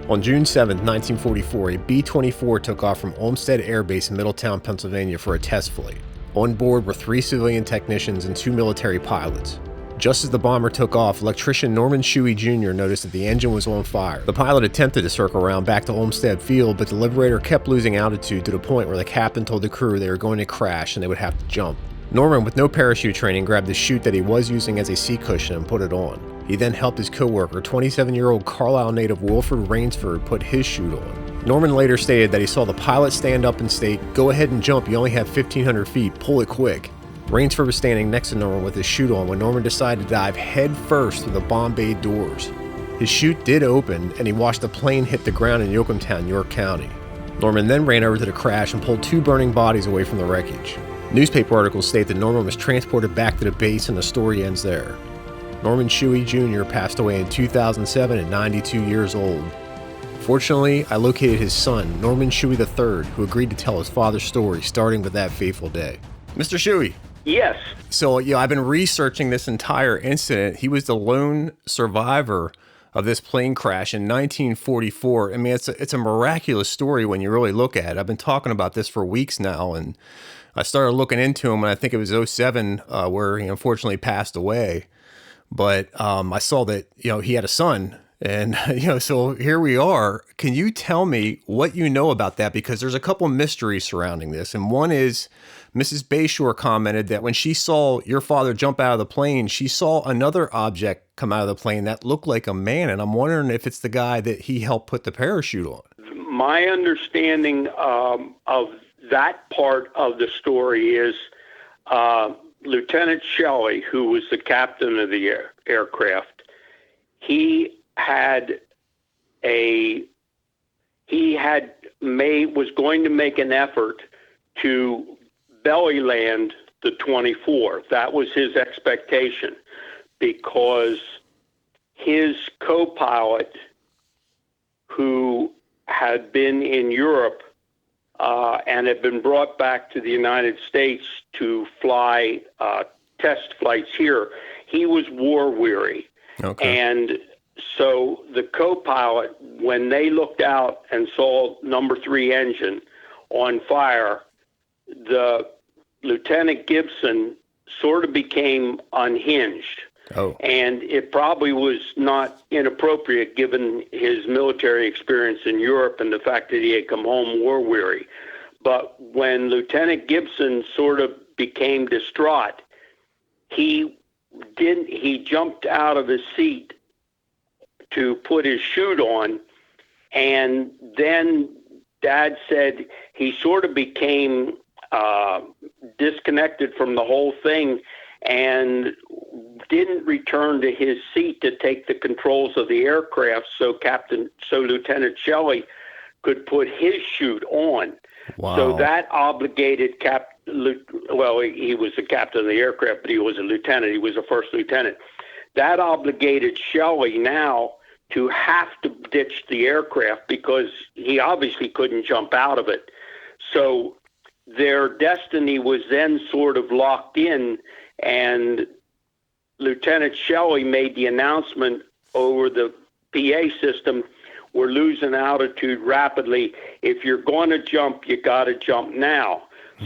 On June 7, 1944, a B-24 took off from Olmsted Air Base in Middletown, Pennsylvania for a test flight. On board were 3 civilian technicians and 2 military pilots. Just as the bomber took off, electrician Norman Shuey Jr. noticed that the engine was on fire. The pilot attempted to circle around back to Olmsted Field, but the Liberator kept losing altitude to the point where the captain told the crew they were going to crash and they would have to jump. Norman, with no parachute training, grabbed the chute that he was using as a seat cushion and put it on. He then helped his co-worker, 27-year-old Carlisle native Wilfred Rainsford, put his chute on. Norman later stated that he saw the pilot stand up and state, "Go ahead and jump, you only have 1,500 feet, pull it quick." Rainsford was standing next to Norman with his chute on when Norman decided to dive head first through the bomb bay doors. His chute did open, and he watched the plane hit the ground in Yocumtown, York County. Norman then ran over to the crash and pulled 2 burning bodies away from the wreckage. Newspaper articles state that Norman was transported back to the base, and the story ends there. Norman Shuey Jr. passed away in 2007 at 92 years old. Fortunately, I located his son, Norman Shuey III, who agreed to tell his father's story, starting with that fateful day. Mr. Shuey. Yes. So, I've been researching this entire incident. He was the lone survivor of this plane crash in 1944. I mean, it's a miraculous story when you really look at it. I've been talking about this for weeks now, and I started looking into him, and I think it was 2007 where he unfortunately passed away. But I saw that, he had a son. And, so here we are. Can you tell me what you know about that? Because there's a couple mysteries surrounding this. And one is Mrs. Bayshore commented that when she saw your father jump out of the plane, she saw another object come out of the plane that looked like a man. And I'm wondering if it's the guy that he helped put the parachute on. My understanding of that part of the story is Lieutenant Shelley, who was the captain of the aircraft, was going to make an effort to belly land the 24. That was his expectation, because his co-pilot, who had been in Europe and had been brought back to the United States to fly test flights here, he was war weary. Okay. And so the co-pilot, when they looked out and saw number 3 engine on fire, the Lieutenant Gibson sort of became unhinged. Oh. And it probably was not inappropriate given his military experience in Europe and the fact that he had come home war weary. But when Lieutenant Gibson sort of became distraught, he jumped out of his seat to put his chute on, and then Dad said he sort of became disconnected from the whole thing and didn't return to his seat to take the controls of the aircraft so Lieutenant Shelley could put his chute on. Wow. So that obligated he was the captain of the aircraft, but he was a lieutenant. He was a first lieutenant. That obligated Shelley now to have to ditch the aircraft because he obviously couldn't jump out of it. So their destiny was then sort of locked in, and Lieutenant Shelley made the announcement over the PA system, "We're losing altitude rapidly. If you're going to jump, you got to jump now."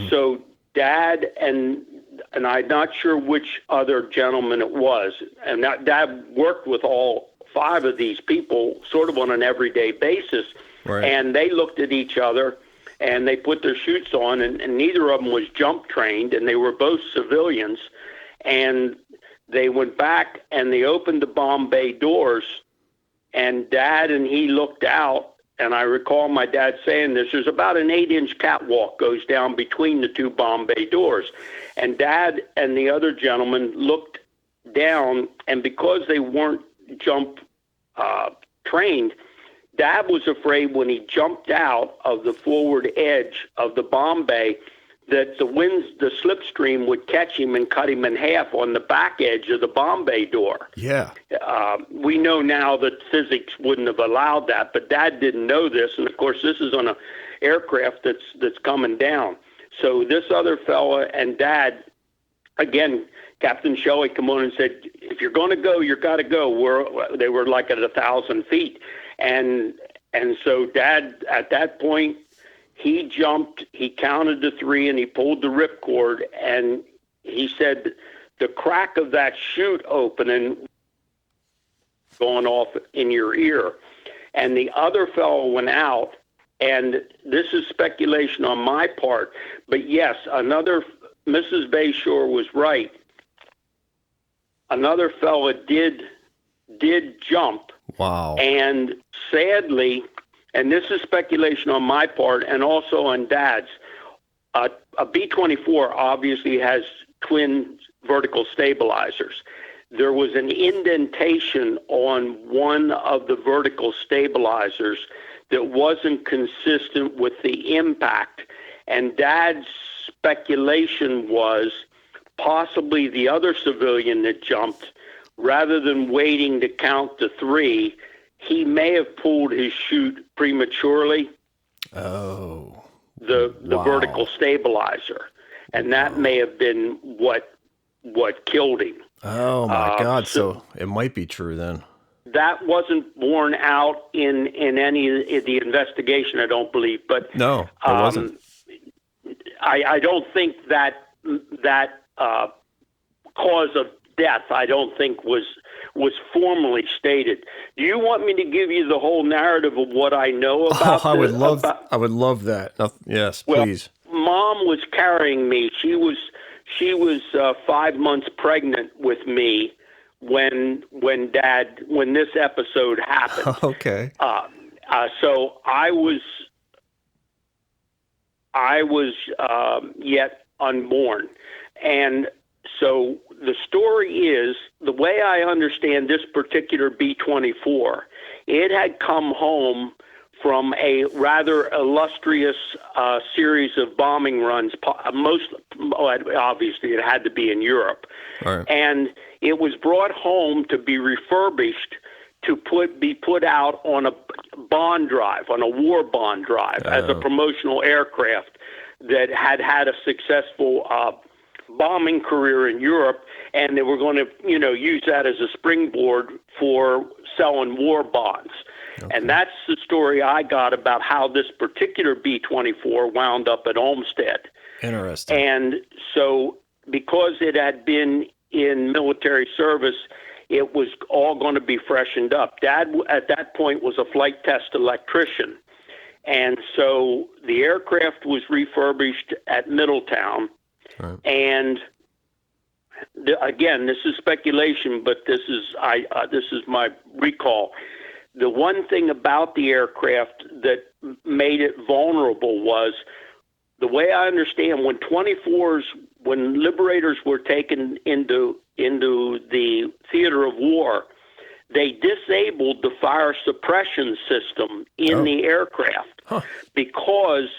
So Dad and I'm not sure which other gentleman it was, and Dad worked with all 5 of these people sort of on an everyday basis. Right. And they looked at each other and they put their chutes on, and neither of them was jump trained, and they were both civilians. And they went back and they opened the bomb bay doors, and Dad and he looked out. And I recall my dad saying this, there's about an 8-inch catwalk goes down between the 2 bomb bay doors. And Dad and the other gentleman looked down, and because they weren't jump trained, Dad was afraid when he jumped out of the forward edge of the bomb bay that the slipstream would catch him and cut him in half on the back edge of the bomb bay door. Yeah. We know now that physics wouldn't have allowed that, but Dad didn't know this. And of course, this is on an aircraft that's coming down. So this other fella and Dad, again, Captain Shelley come on and said, "If you're going to go, you got to go." They were like at 1,000 feet. And And so Dad, at that point, he jumped, he counted to 3, and he pulled the ripcord, and he said the crack of that chute opening going off in your ear. And the other fellow went out, and this is speculation on my part, but yes, Mrs. Bayshore was right. Another fella did jump. Wow. And sadly, and this is speculation on my part and also on Dad's, a B-24 obviously has twin vertical stabilizers. There was an indentation on one of the vertical stabilizers that wasn't consistent with the impact. And Dad's speculation was possibly the other civilian that jumped, rather than waiting to count to 3, he may have pulled his chute prematurely. Oh. The wow. vertical stabilizer. And that may have been what killed him. Oh my God. So it might be true then. That wasn't borne out in any of the investigation, I don't believe. But no, it wasn't. I don't think that cause of death, I don't think was formally stated. Do you want me to give you the whole narrative of what I know about? I would love that. Yes, well, please. Mom was carrying me. She was 5 months pregnant with me when this episode happened. Okay. So I was yet unborn, and so the story is, the way I understand this particular B-24, it had come home from a rather illustrious series of bombing runs. Obviously, it had to be in Europe. Right. And it was brought home to be refurbished to be put out on a bond drive, on a war bond drive, as a promotional aircraft that had a successful bombing career in Europe, and they were going to, use that as a springboard for selling war bonds. Okay. And that's the story I got about how this particular B-24 wound up at Olmsted. Interesting. And so because it had been in military service, it was all going to be freshened up. Dad, at that point, was a flight test electrician. And so the aircraft was refurbished at Middletown. Right. And again, this is speculation, but this is my recall. The one thing about the aircraft that made it vulnerable was, the way I understand, when Liberators were taken into the theater of war, they disabled the fire suppression system in the aircraft because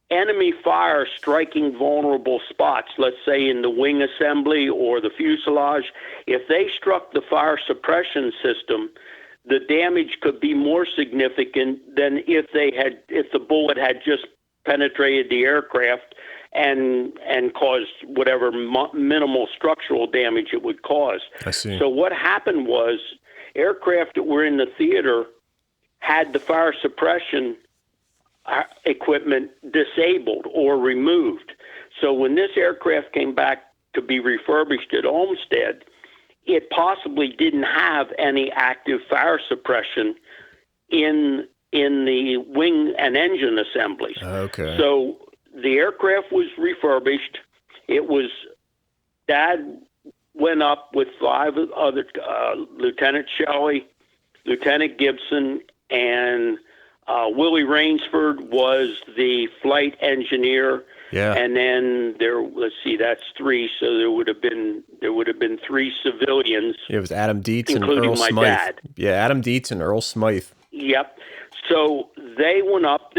enemy fire striking vulnerable spots, let's say in the wing assembly or the fuselage, if they struck the fire suppression system, the damage could be more significant than if the bullet had just penetrated the aircraft and caused whatever minimal structural damage it would cause. I see. So what happened was, aircraft that were in the theater had the fire suppression equipment disabled or removed. So when this aircraft came back to be refurbished at Olmsted, it possibly didn't have any active fire suppression in the wing and engine assemblies. Okay. So the aircraft was refurbished. Dad went up with 5 other, Lieutenant Shuey, Lieutenant Gibson, and Willie Rainsford was the flight engineer. Yeah. And then that's 3. So there would have been 3 civilians. It was Adam Dietz and including Earl my Smythe. dad. Yeah, Adam Dietz and Earl Smythe. Yep. So they went up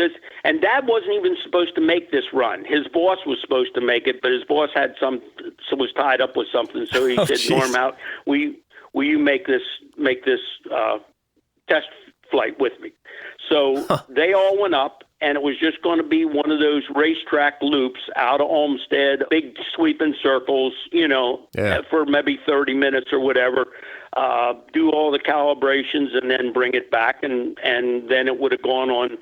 and Dad wasn't even supposed to make this run. His boss was supposed to make it, but his boss was tied up with something. So he said, geez. Norm, will you make this test flight with me? So they all went up, and it was just going to be one of those racetrack loops out of Olmsted, big sweeping circles, for maybe 30 minutes or whatever. do all the calibrations, and then bring it back, and then it would have gone on.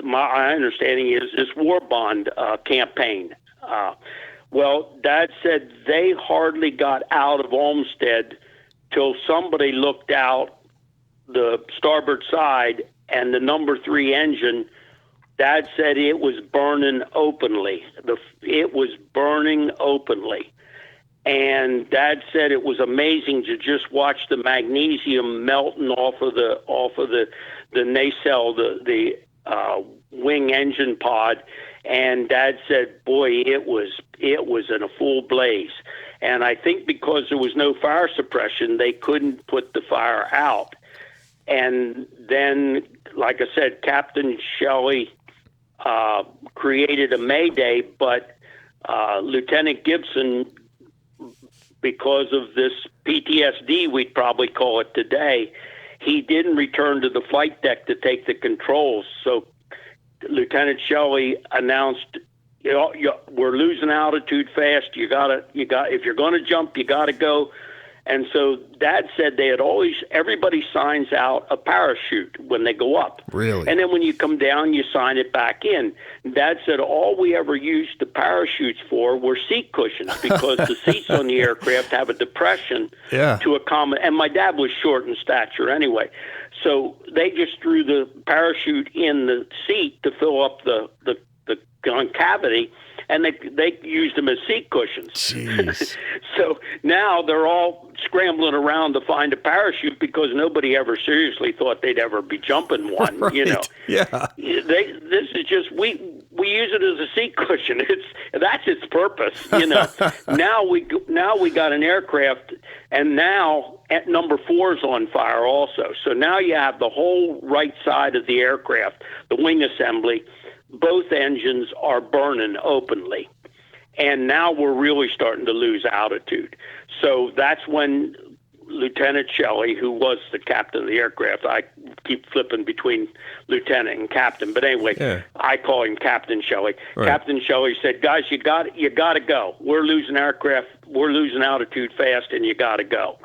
My understanding is this war bond campaign. Well, Dad said they hardly got out of Olmsted till somebody looked out the starboard side, and the number 3 engine, Dad said it was burning openly. It was burning openly. And Dad said it was amazing to just watch the magnesium melting off of the nacelle, the wing engine pod. And Dad said, boy, it was in a full blaze. And I think because there was no fire suppression, they couldn't put the fire out. And then, like I said, Captain Shuey created a mayday, but Lieutenant Gibson, because of this PTSD, we'd probably call it today, he didn't return to the flight deck to take the controls. So Lieutenant Shuey announced, we're losing altitude fast. If you're going to jump, you got to go. And so Dad said everybody signs out a parachute when they go up. Really? And then when you come down, you sign it back in. Dad said all we ever used the parachutes for were seat cushions, because the seats on the aircraft have a depression to accommodate. And my dad was short in stature anyway. So they just threw the parachute in the seat to fill up the cavity, and they used them as seat cushions. Jeez. So now they're all scrambling around to find a parachute, because nobody ever seriously thought they'd ever be jumping one. Right. You know, Yeah. This is just we use it as a seat cushion. That's its purpose. You know. now we got an aircraft, and now at number 4's on fire also. So now you have the whole right side of the aircraft, the wing assembly. Both engines are burning openly. And now we're really starting to lose altitude. So that's when Lieutenant Shuey, who was the captain of the aircraft, I keep flipping between lieutenant and captain, but anyway, I call him Captain Shuey. Right. Captain Shuey said, guys, you got to go. We're losing altitude fast, and you got to go.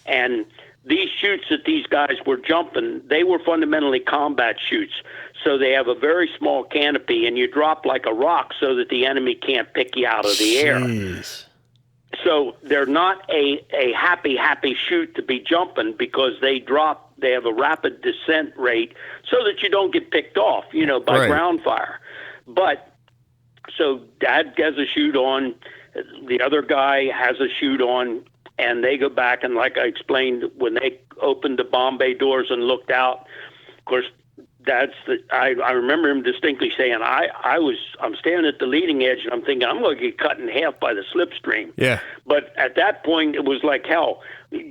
And these chutes that these guys were jumping, they were fundamentally combat chutes. So they have a very small canopy, and you drop like a rock so that the enemy can't pick you out of the air. So they're not a happy chute to be jumping, because they have a rapid descent rate so that you don't get picked off, by ground fire. But so Dad has a chute on, the other guy has a chute on, and they go back, and like I explained, when they opened the bomb bay doors and looked out, of course, I remember him distinctly saying, I'm standing at the leading edge, and I'm thinking I'm going to get cut in half by the slipstream. Yeah. But at that point, it was like hell.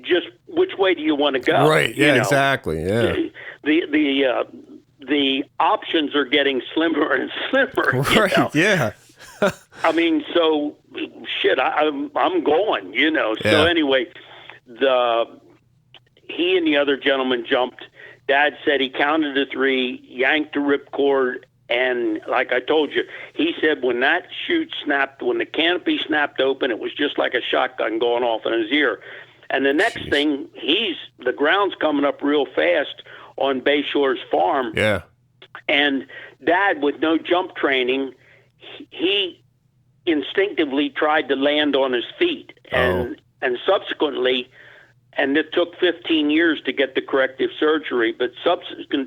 Just which way do you want to go? Right. Yeah. Exactly. Yeah. The options are getting slimmer and slimmer. Right. Yeah. I mean, so shit. I'm going. So anyway, he and the other gentleman jumped. Dad said he counted to 3, yanked the ripcord, and like I told you, he said when that chute snapped, when the canopy snapped open, it was just like a shotgun going off in his ear. And the next thing, the ground's coming up real fast on Bayshore's farm. Yeah. And Dad, with no jump training, he instinctively tried to land on his feet. And subsequently, and it took 15 years to get the corrective surgery, but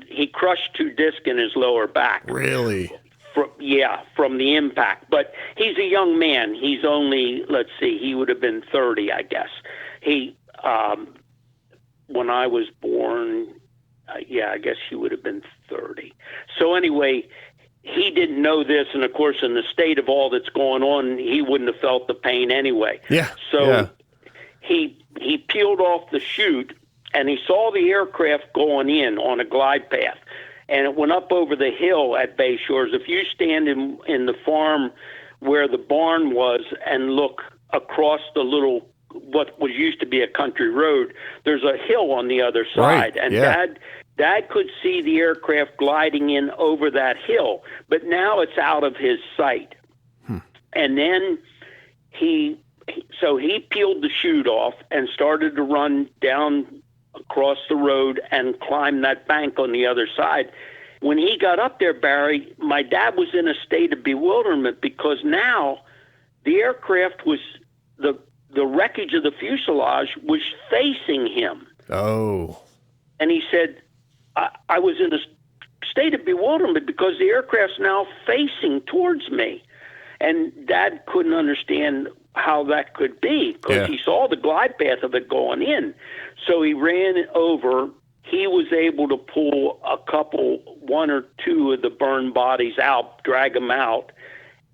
he crushed 2 discs in his lower back. Really? From the impact. But he's a young man. He's only, he would have been 30, I guess. When I was born, I guess he would have been 30. So anyway, he didn't know this, and of course, in the state of all that's going on, he wouldn't have felt the pain anyway. Yeah. So he peeled off the chute, and he saw the aircraft going in on a glide path, and it went up over the hill at Bayshores. If you stand in the farm where the barn was and look across the what was used to be a country road, there's a hill on the other side, and Dad could see the aircraft gliding in over that hill, but now it's out of his sight. And then he So he peeled the chute off and started to run down across the road and climb that bank on the other side. When he got up there, Barry, my dad was in a state of bewilderment because now the aircraft was, the wreckage of the fuselage was facing him. Oh. And he said, I was in a state of bewilderment because the aircraft's now facing towards me. And Dad couldn't understand how that could be because he saw the glide path of it going in. So he ran over. He was able to pull one or two of the burned bodies out, drag them out.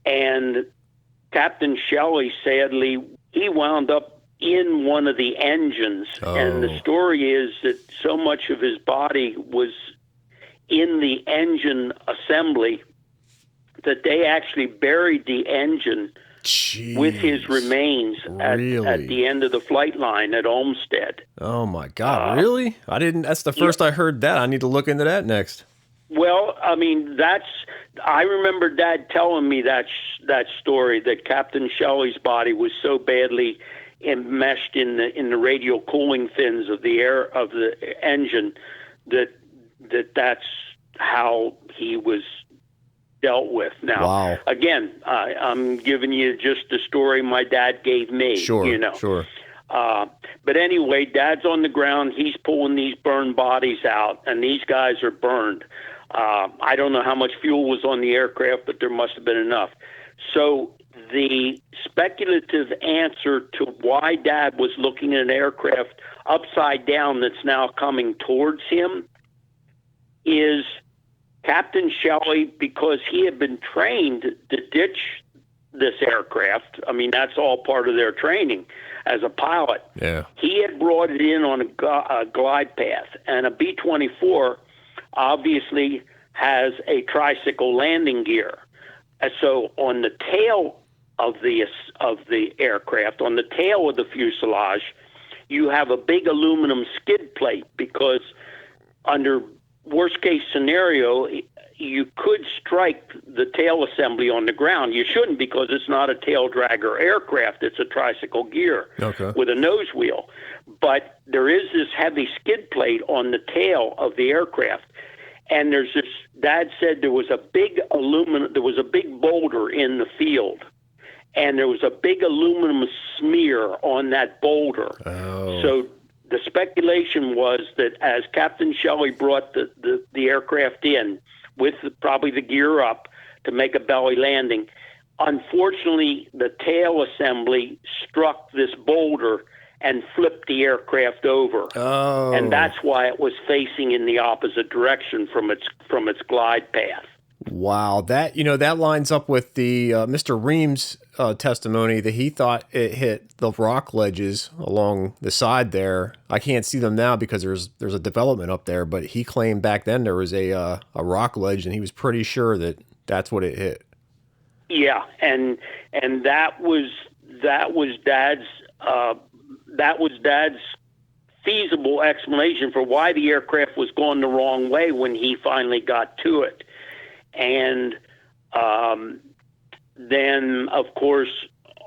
And Captain Shelley, sadly, he wound up in one of the engines. Oh. And the story is that so much of his body was in the engine assembly that they actually buried the engine with his remains at the end of the flight line at Olmsted. Oh my God! Really? That's the first I heard that. I need to look into that next. Well, I mean, I remember Dad telling me that story, that Captain Shelley's body was so badly enmeshed in the radial cooling fins of the engine that's how he was dealt with. Now, again, I'm giving you just the story my dad gave me. Sure, sure. But anyway, Dad's on the ground. He's pulling these burned bodies out, and these guys are burned. I don't know how much fuel was on the aircraft, but there must have been enough. So the speculative answer to why Dad was looking at an aircraft upside down that's now coming towards him is Captain Shelley, because he had been trained to ditch this aircraft. I mean, that's all part of their training as a pilot. Yeah. He had brought it in on a glide path, and a B-24 obviously has a tricycle landing gear. And so on the tail of the aircraft, on the tail of the fuselage, you have a big aluminum skid plate because under worst case scenario, you could strike the tail assembly on the ground. You shouldn't because it's not a tail dragger aircraft. It's a tricycle gear with a nose wheel. But there is this heavy skid plate on the tail of the aircraft. And there's this, Dad said there was a big boulder in the field. And there was a big aluminum smear on that boulder. Oh. So the speculation was that as Captain Shelley brought the aircraft in with probably the gear up to make a belly landing, unfortunately the tail assembly struck this boulder and flipped the aircraft over. Oh. And that's why it was facing in the opposite direction from its glide path. Wow, that lines up with the Mr. Reams' testimony that he thought it hit the rock ledges along the side there. I can't see them now because there's a development up there, but he claimed back then there was a rock ledge, and he was pretty sure that that's what it hit. Yeah, and that was Dad's feasible explanation for why the aircraft was going the wrong way when he finally got to it. And then, of course,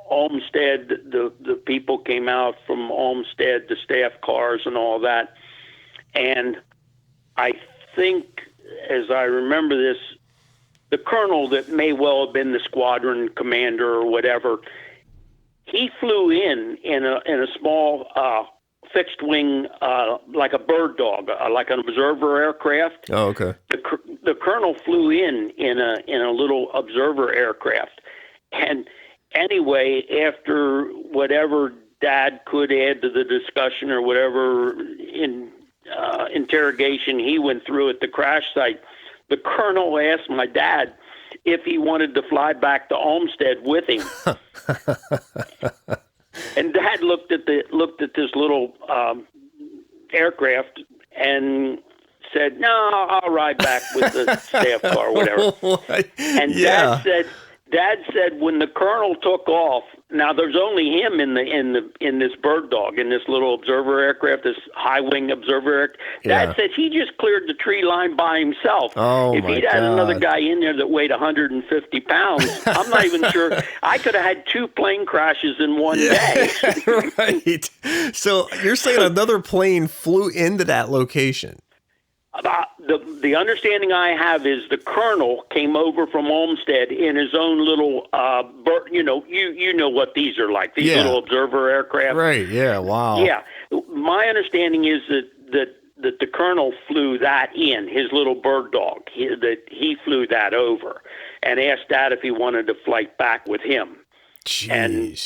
Olmsted, the people came out from Olmsted, the staff cars and all that. And I think, as I remember this, the colonel that may well have been the squadron commander or whatever, he flew in a small fixed wing, like a bird dog, like an observer aircraft. Oh, okay. The colonel flew in a little observer aircraft, and anyway, after whatever Dad could add to the discussion or whatever interrogation he went through at the crash site, the colonel asked my dad if he wanted to fly back to Olmsted with him. And Dad looked at this little aircraft and said, "No, I'll ride back with the staff car, whatever." And Dad said when the colonel took off, Now there's only him in this bird dog, in this little observer aircraft, this high wing observer aircraft. Yeah. Dad said he just cleared the tree line by himself. Oh, if my he'd had God. another guy in there that weighed 150 pounds, I'm not even sure. I could have had 2 plane crashes in one day. Right. So you're saying another plane flew into that location? The understanding I have is the colonel came over from Olmsted in his own little bird. You know what these are like, these little observer aircraft. Right. Yeah. Wow. Yeah. My understanding is that the colonel flew that in, his little bird dog. He flew that over and asked Dad if he wanted to flight back with him. Jeez. And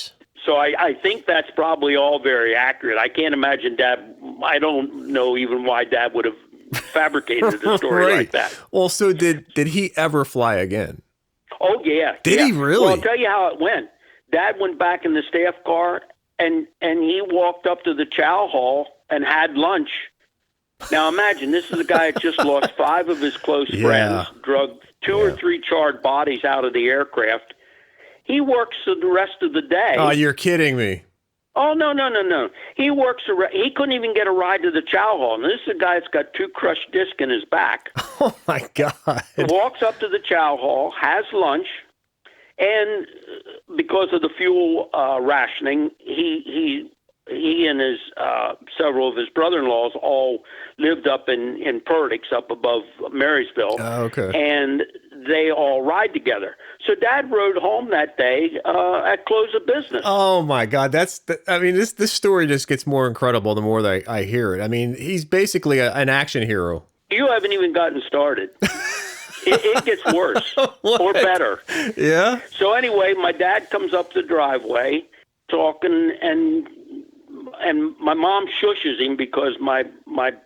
so I think that's probably all very accurate. I can't imagine Dad. I don't know even why Dad would have fabricated a story like that. Well, so did he ever fly again? Oh yeah. Did he really? Well, I'll tell you how it went. Dad went back in the staff car and he walked up to the chow hall and had lunch. Now imagine, this is a guy that just lost 5 of his close friends, drugged 2 or 3 charred bodies out of the aircraft. He works the rest of the day. Oh, you're kidding me. Oh, no. He works. He couldn't even get a ride to the chow hall. And this is a guy that's got 2 crushed discs in his back. Oh, my God. Walks up to the chow hall, has lunch, and because of the fuel rationing, he and his several of his brother-in-laws all lived up in Perdix, up above Marysville. Oh, okay. And they all ride together. So Dad rode home that day at close of business. Oh my God, this story just gets more incredible the more that I hear it. I mean, he's basically an action hero. You haven't even gotten started. It gets worse or better. Yeah. So anyway, my dad comes up the driveway talking, and my mom shushes him because my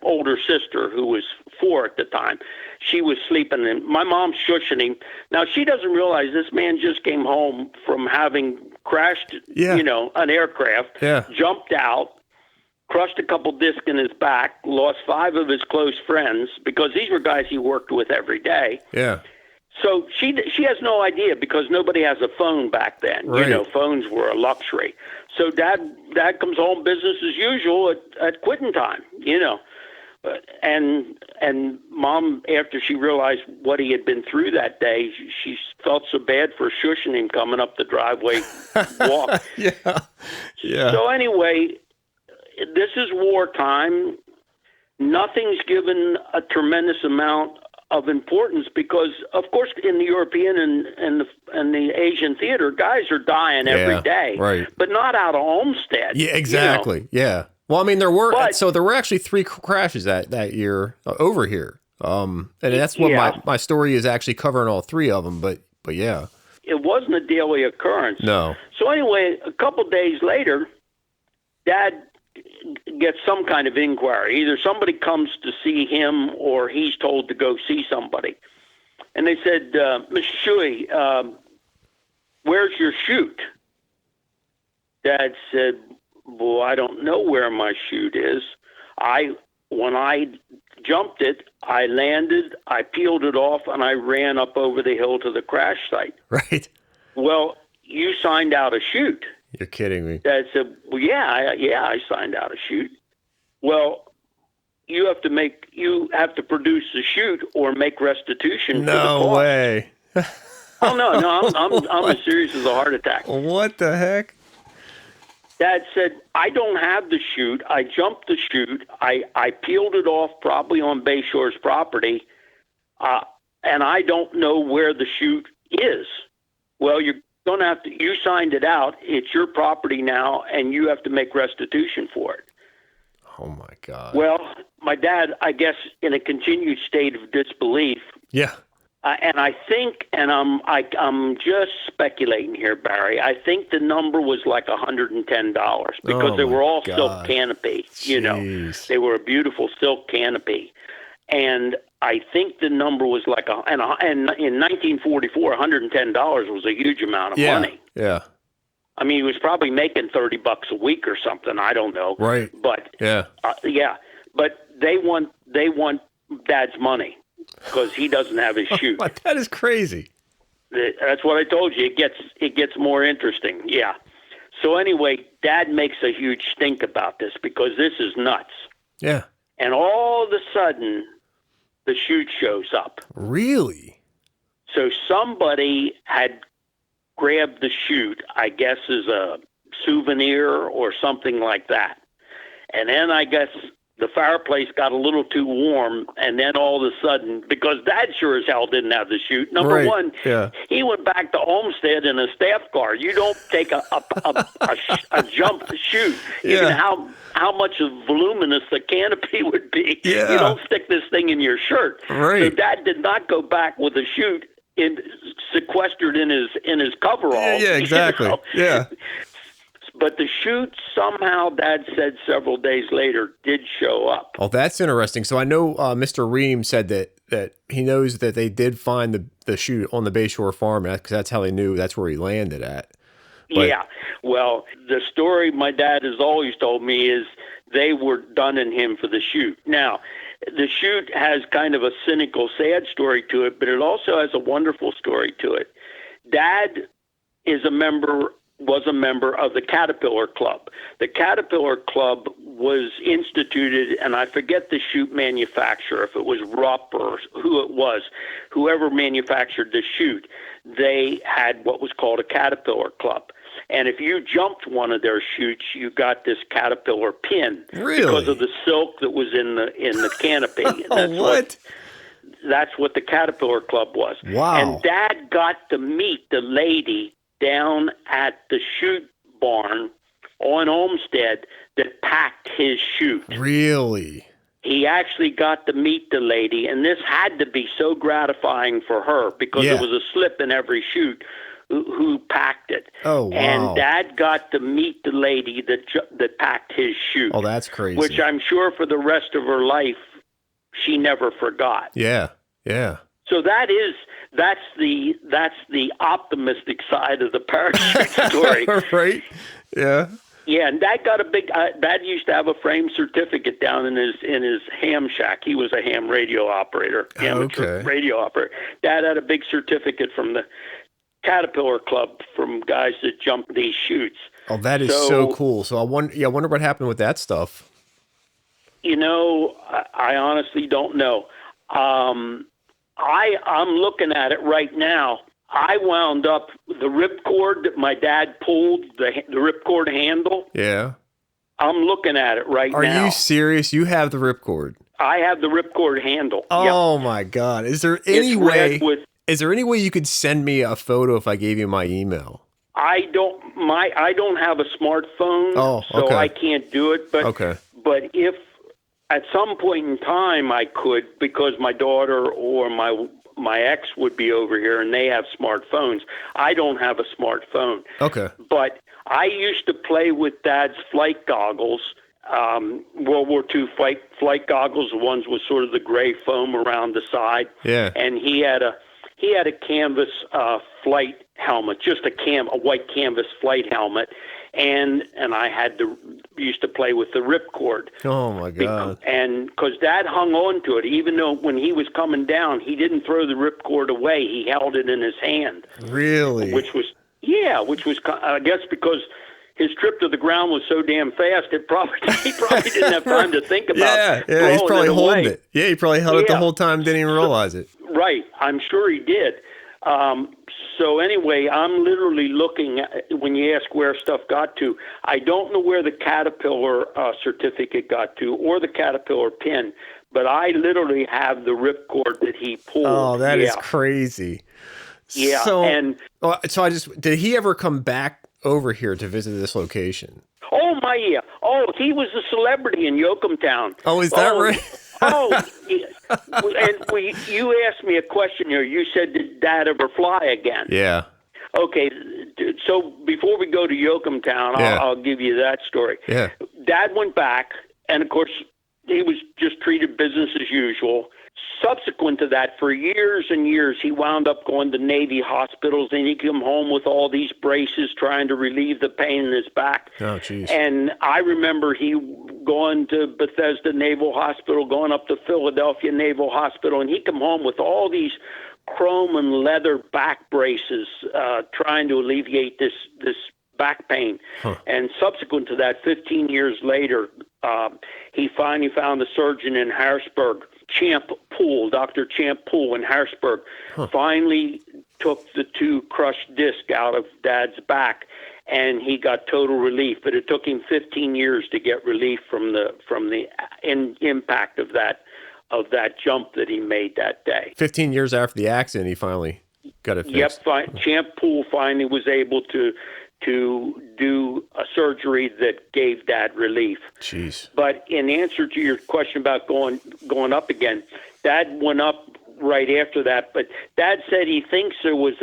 older sister, who was 4 at the time, she was sleeping, and my mom's shushing him. Now, she doesn't realize this man just came home from having crashed, an aircraft, jumped out, crushed a couple discs in his back, lost 5 of his close friends, because these were guys he worked with every day. Yeah. So she has no idea, because nobody has a phone back then. Right. Phones were a luxury. So dad comes home business as usual at quitting time, and Mom, after she realized what he had been through that day, she felt so bad for shushing him coming up the driveway walk. Yeah. So anyway, this is wartime. Nothing's given a tremendous amount of importance because, of course, in the European and the Asian theater, guys are dying every day, right? But not out of Olmsted. Yeah, exactly. Yeah. Well, I mean, there were actually 3 crashes that year over here, and that's what my story is actually covering, all 3 of them. But yeah, it wasn't a daily occurrence. No. So anyway, a couple days later, Dad gets some kind of inquiry. Either somebody comes to see him or he's told to go see somebody. And they said, Mr. Shuey, where's your chute? Dad said, well, I don't know where my chute is. When I jumped it, I landed, I peeled it off, and I ran up over the hill to the crash site. Right. Well, you signed out a chute. You're kidding me. Dad said, well, I signed out a chute. Well, you have to produce the chute or make restitution for the cost. No way. Oh, no, I'm as serious as a heart attack. What the heck? Dad said, I don't have the chute. I jumped the chute. I peeled it off probably on Bayshore's property, and I don't know where the chute is. Well, you're going to have to, you signed it out. It's your property now, and you have to make restitution for it. Oh, my God. Well, my dad, I guess, in a continued state of disbelief. Yeah. And I think, and I'm just speculating here, Barry, I think the number was like $110 because they were all silk canopy. Jeez. They were a beautiful silk canopy. And I think the number was like, and in 1944, $110 was a huge amount of money. Yeah. I mean, he was probably making $30 a week or something. I don't know. Right. But yeah. But they want Dad's money because he doesn't have his chute. That is crazy. That's what I told you. It gets more interesting. Yeah. So anyway, Dad makes a huge stink about this because this is nuts. Yeah. And all of a sudden, the chute shows up. Really? So somebody had grabbed the chute, I guess as a souvenir or something like that. And then I guess the fireplace got a little too warm, and then all of a sudden, because Dad sure as hell didn't have the chute. Number one, he went back to Olmsted in a staff car. You don't take a jump to chute. You know how much voluminous the canopy would be. Yeah. You don't stick this thing in your shirt. Right. So Dad did not go back with a chute sequestered in his coveralls. Yeah, exactly. You know? Yeah. But the chute somehow, Dad said several days later, did show up. Oh, that's interesting. So I know Mr. Ream said that he knows that they did find the chute on the Bayshore farm because that's how they knew that's where he landed at. But, yeah. Well, the story my dad has always told me is they were dunning him for the chute. Now, the chute has kind of a cynical, sad story to it, but it also has a wonderful story to it. Dad was a member of the Caterpillar Club. The Caterpillar Club was instituted, and I forget the chute manufacturer, if it was Rupp or who it was, whoever manufactured the chute, they had what was called a Caterpillar Club. And if you jumped one of their chutes, you got this Caterpillar pin. Really? Because of the silk that was in the canopy. That's what the Caterpillar Club was. Wow. And Dad got to meet the lady down at the chute barn on Olmsted that packed his chute. Really? He actually got to meet the lady, and this had to be so gratifying for her because there was a slip in every chute who packed it. Oh, wow. And Dad got to meet the lady that packed his chute. Oh, that's crazy. Which I'm sure for the rest of her life, she never forgot. Yeah, yeah. So that's the optimistic side of the parachute story. Right? Yeah. Yeah, and Dad got a big. Dad used to have a framed certificate down in his ham shack. He was a ham radio operator, amateur radio operator. Dad had a big certificate from the Caterpillar Club from guys that jumped these chutes. Oh, that is so cool. So I wonder what happened with that stuff. You know, I honestly don't know. I'm looking at it right now. I wound up the ripcord that my dad pulled, the ripcord handle. Yeah. I'm looking at it right now. Are you serious? You have the ripcord? I have the ripcord handle. Oh, my God. Is there any way you could send me a photo if I gave you my email? I don't have a smartphone, so I can't do it. But if at some point in time I could, because my daughter or my ex would be over here and they have smartphones. I don't have a smartphone. Okay. But I used to play with Dad's flight goggles, World War II flight goggles. The ones with sort of the gray foam around the side. Yeah. And he had a canvas flight helmet, just a white canvas flight helmet. And I used to play with the ripcord. Oh, my God. And because Dad hung on to it, even though when he was coming down, he didn't throw the ripcord away. He held it in his hand. Really? Which was, I guess because his trip to the ground was so damn fast, he probably didn't have time to think about he's probably holding it. Yeah, he probably held it the whole time, didn't even realize it. Right. I'm sure he did. So anyway, I'm literally looking at, when you ask where stuff got to, I don't know where the Caterpillar certificate got to or the Caterpillar pin, but I literally have the ripcord that he pulled. Oh, that is crazy. Yeah. Did he ever come back over here to visit this location? Oh, he was a celebrity in Yocumtown. Oh, is that right? And you asked me a question here. You said, did Dad ever fly again? Yeah. Okay, so before we go to Yocumtown, I'll give you that story. Yeah. Dad went back, and of course, he was just treated business as usual. Subsequent to that, for years and years, he wound up going to Navy hospitals, and he'd come home with all these braces trying to relieve the pain in his back. Oh, jeez. And I remember he going to Bethesda Naval Hospital, going up to Philadelphia Naval Hospital, and he'd come home with all these chrome and leather back braces, trying to alleviate this back pain. And subsequent to that, 15 years later, he finally found a surgeon in Harrisburg, Dr. Champ Poole in Harrisburg, finally took the 2 crushed discs out of Dad's back, and he got total relief. But it took him 15 years to get relief from the impact of that jump that he made that day. 15 years after the accident, he finally got it fixed. Yep, Champ Poole finally was able to do a surgery that gave Dad relief. Jeez. But in answer to your question about going up again, Dad went up right after that. But Dad said he thinks there was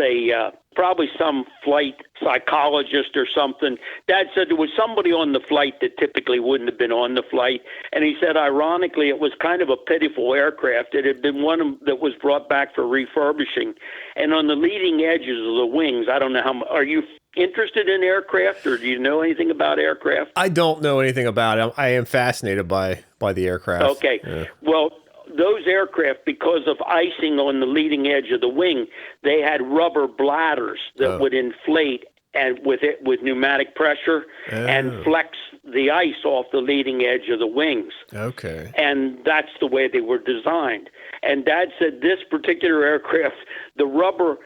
probably some flight psychologist or something. Dad said there was somebody on the flight that typically wouldn't have been on the flight. And he said, ironically, it was kind of a pitiful aircraft. It had been one that was brought back for refurbishing. And on the leading edges of the wings, I don't know how much, are you interested in aircraft, or do you know anything about aircraft? I don't know anything about it. I am fascinated by the aircraft. Okay. Yeah. Well, those aircraft, because of icing on the leading edge of the wing, they had rubber bladders that would inflate and with pneumatic pressure and flex the ice off the leading edge of the wings. Okay. And that's the way they were designed. And Dad said this particular aircraft, the rubber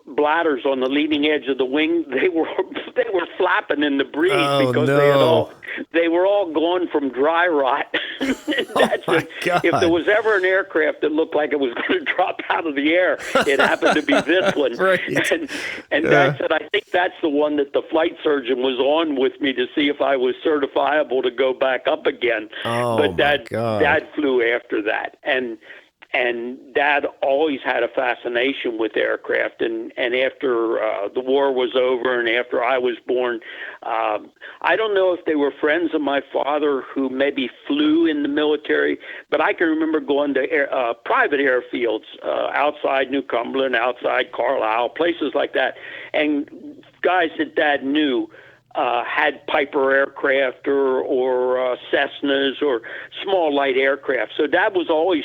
bladders on the leading edge of the wing, they were flapping in the breeze because they were all gone from dry rot. Dad said, if there was ever an aircraft that looked like it was going to drop out of the air, it happened to be this one. Right. And Dad said, I think that's the one that the flight surgeon was on with me to see if I was certifiable to go back up again. But Dad flew after that. And Dad always had a fascination with aircraft. And after the war was over and after I was born, I don't know if they were friends of my father who maybe flew in the military, but I can remember going to private airfields outside New Cumberland, outside Carlisle, places like that. And guys that Dad knew had Piper aircraft or Cessnas or small light aircraft. So Dad was always,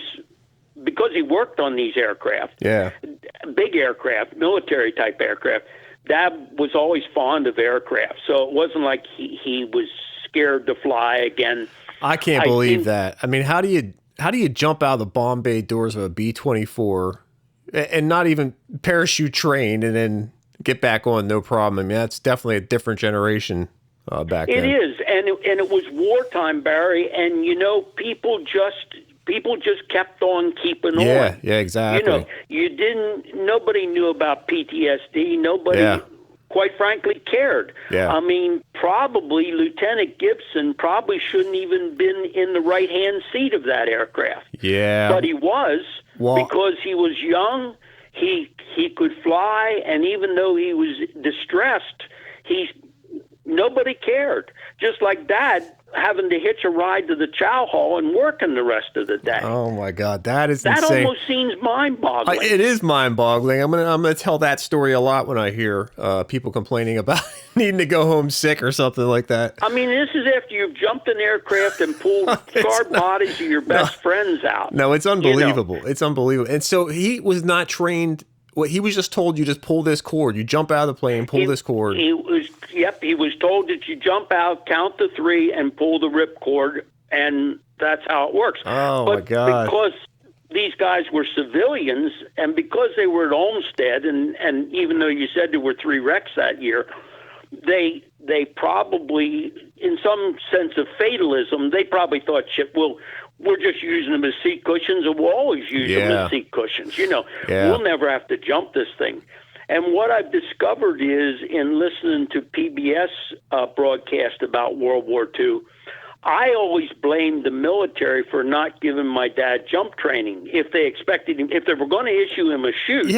because he worked on these aircraft, big aircraft, military type aircraft, Dad was always fond of aircraft. So it wasn't like he was scared to fly again. I can't believe that. I mean, how do you jump out of the bomb bay doors of a B-24 and not even parachute trained and then get back on no problem? I mean, that's definitely a different generation back then. It is, and it was wartime, Barry, and people just kept on keeping on. Yeah, exactly. Nobody knew about PTSD. Nobody, quite frankly, cared. Yeah. I mean, probably Lieutenant Gibson probably shouldn't even been in the right-hand seat of that aircraft. Yeah. But he was, because he was young, he could fly, and even though he was distressed, nobody cared. Just like Dad having to hitch a ride to the chow hall and working the rest of the day. Oh my God, that is that insane. almost seems mind-boggling. It is mind-boggling. I'm gonna tell that story a lot when I hear people complaining about needing to go home sick or something like that. I mean, this is after you've jumped an aircraft and pulled scarred bodies of your best friends out. No, it's unbelievable. It's unbelievable. And so he was not trained. Well, he was just told, you just pull this cord. You jump out of the plane, pull this cord. He was told that you jump out, count to 3, and pull the rip cord, and that's how it works. Oh, my God. Because these guys were civilians, and because they were at Olmsted, and even though you said there were 3 wrecks that year, they probably, in some sense of fatalism, they probably thought, we're just using them as seat cushions, and we'll always use them as seat cushions. We'll never have to jump this thing. And what I've discovered is, in listening to PBS broadcast about World War II, I always blamed the military for not giving my dad jump training. If they expected him, if they were going to issue him a chute,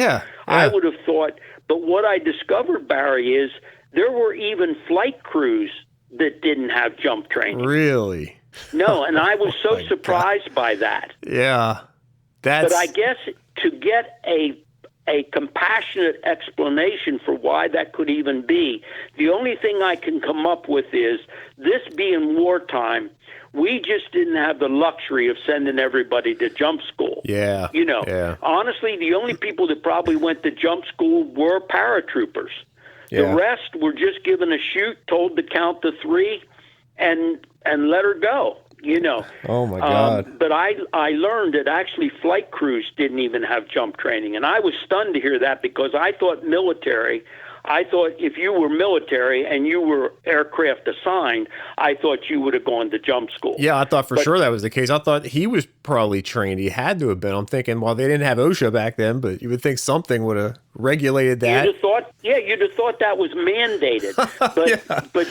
I would have thought. But what I discovered, Barry, is there were even flight crews that didn't have jump training. Really? No, and I was so surprised by that. Yeah. But I guess to get a compassionate explanation for why that could even be, the only thing I can come up with is, this being wartime, we just didn't have the luxury of sending everybody to jump school. Yeah. Honestly, the only people that probably went to jump school were paratroopers. The rest were just given a chute, told to count to 3, and let her go. Oh my God. But I learned that actually flight crews didn't even have jump training, and I was stunned to hear that, because I thought if you were military and you were aircraft assigned, I thought you would have gone to jump school. Yeah, I thought for sure that was the case. I thought he was probably trained. He had to have been. I'm thinking, well, they didn't have OSHA back then, but you would think something would have regulated that. You'd have thought that was mandated. But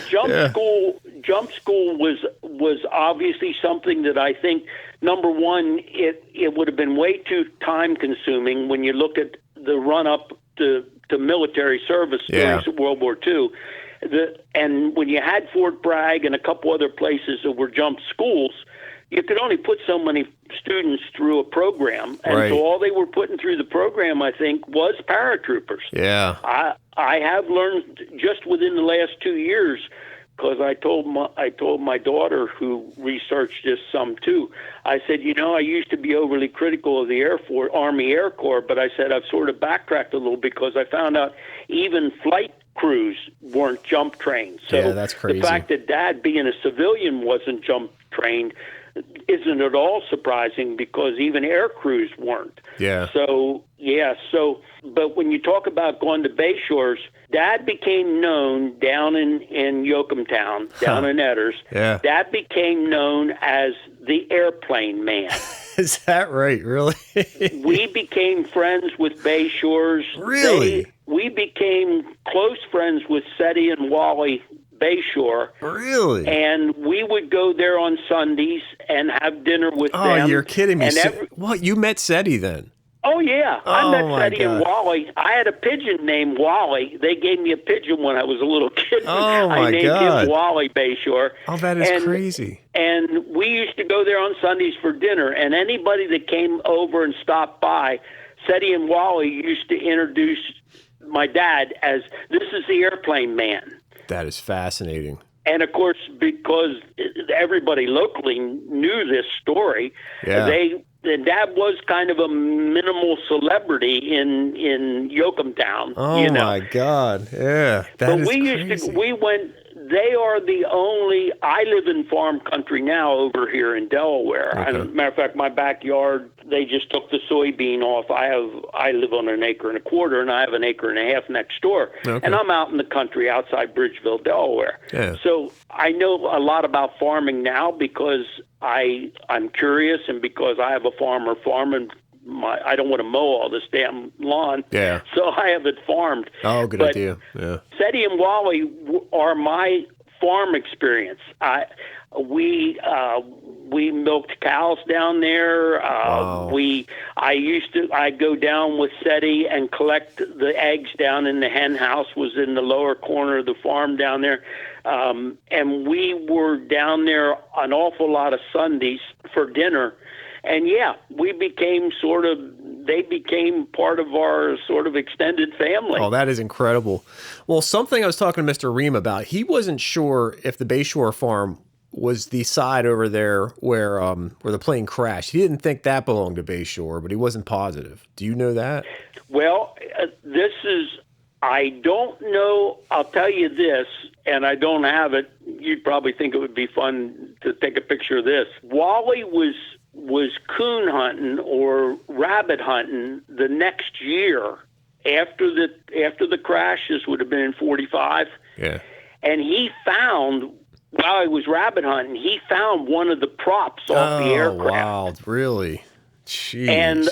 jump school was obviously something that I think, number one, it would have been way too time consuming when you look at the run up to military service during World War II. And when you had Fort Bragg and a couple other places that were jump schools, you could only put so many students through a program. And so all they were putting through the program, I think, was paratroopers. Yeah. I have learned just within the last 2 years, because I told my daughter, who researched this some too, I said, I used to be overly critical of the Army Air Corps, but I said I've sort of backtracked a little, because I found out even flight crews weren't jump trained. So that's crazy. The fact that Dad, being a civilian, wasn't jump trained isn't at all surprising, because even air crews weren't. Yeah. But when you talk about going to Bay Shores, Dad became known down in Yocumtown, down in Edders. Yeah. Dad became known as the airplane man. Is that right? Really? We became friends with Bay Shores. Really? We became close friends with Seti and Wally Bayshore. Really? And we would go there on Sundays and have dinner with them. Oh, you're kidding me. What, you met Seti then? Oh, yeah. I met Seti and Wally. I had a pigeon named Wally. They gave me a pigeon when I was a little kid. Oh, my I named him Wally Bayshore. Oh, that is crazy. And we used to go there on Sundays for dinner, and anybody that came over and stopped by, Seti and Wally used to introduce my dad as, this is the airplane man. That is fascinating. And, of course, because everybody locally knew this story, Dad was kind of a minimal celebrity in Yocumtown. Oh, my God. Yeah. That is crazy. They are the only, I live in farm country now over here in Delaware. Okay. As a matter of fact, my backyard, they just took the soybean off. I live on 1.25 acres, and I have 1.5 acres next door. Okay. And I'm out in the country outside Bridgeville, Delaware. Yeah. So I know a lot about farming now, because I'm curious, and because I have a farmer farming. I don't want to mow all this damn lawn, so I have it farmed. Oh, good idea. Yeah. Seti and Wally are my farm experience. We milked cows down there. Wow. I'd go down with Seti and collect the eggs down in the hen house, was in the lower corner of the farm down there. And we were down there an awful lot of Sundays for dinner. And we became they became part of our sort of extended family. Oh, that is incredible. Well, something I was talking to Mr. Ream about, he wasn't sure if the Bayshore farm was the side over there where the plane crashed. He didn't think that belonged to Bayshore, but he wasn't positive. Do you know that? Well, I don't know. I'll tell you this, and I don't have it. You'd probably think it would be fun to take a picture of this. Wally was coon hunting or rabbit hunting the next year after the crash. This would have been in 45. Yeah. And he found, while he was rabbit hunting, he found one of the props off the aircraft. Wow, really? Jeez. And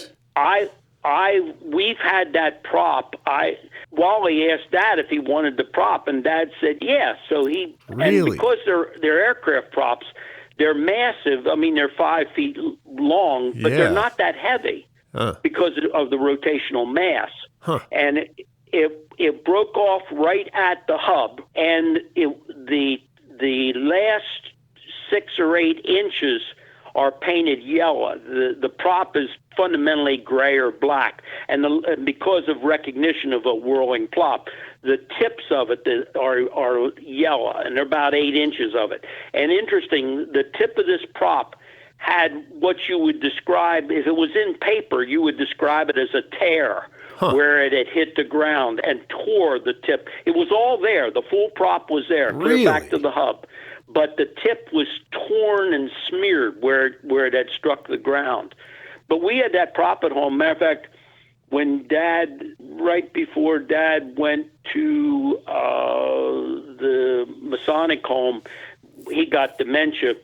we've had that prop. Wally asked Dad if he wanted the prop, and Dad said yeah. So really? And because they're aircraft props, they're massive. I mean, they're 5 feet long, but they're not that heavy because of the rotational mass. Huh. And it broke off right at the hub, and the last 6 or 8 inches are painted yellow. The prop is fundamentally gray or black, and because of recognition of a whirling plop, the tips of it are yellow, and they're about 8 inches of it. And interesting, the tip of this prop had what you would describe, if it was in paper, you would describe it as a tear, where it had hit the ground and tore the tip. It was all there. The full prop was there, clear back to the hub. But the tip was torn and smeared where it had struck the ground. But we had that prop at home. Matter of fact, when right before Dad went to the Masonic home, he got dementia.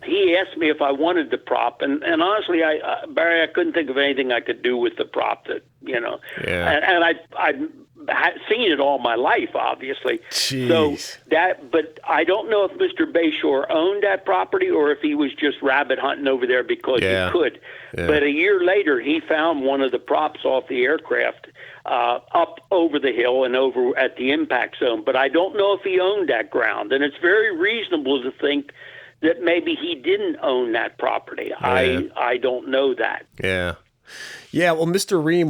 He asked me if I wanted the prop, and honestly, Barry, I couldn't think of anything I could do with the prop that, you know. Yeah. And I'd seen it all my life, obviously. Jeez. So but I don't know if Mr. Bayshore owned that property or if he was just rabbit hunting over there because he could. Yeah. But a year later, he found one of the props off the aircraft up over the hill and over at the impact zone. But I don't know if he owned that ground, and it's very reasonable to think that maybe he didn't own that property. Yeah. I don't know that. Yeah. Yeah, well, Mr. Ream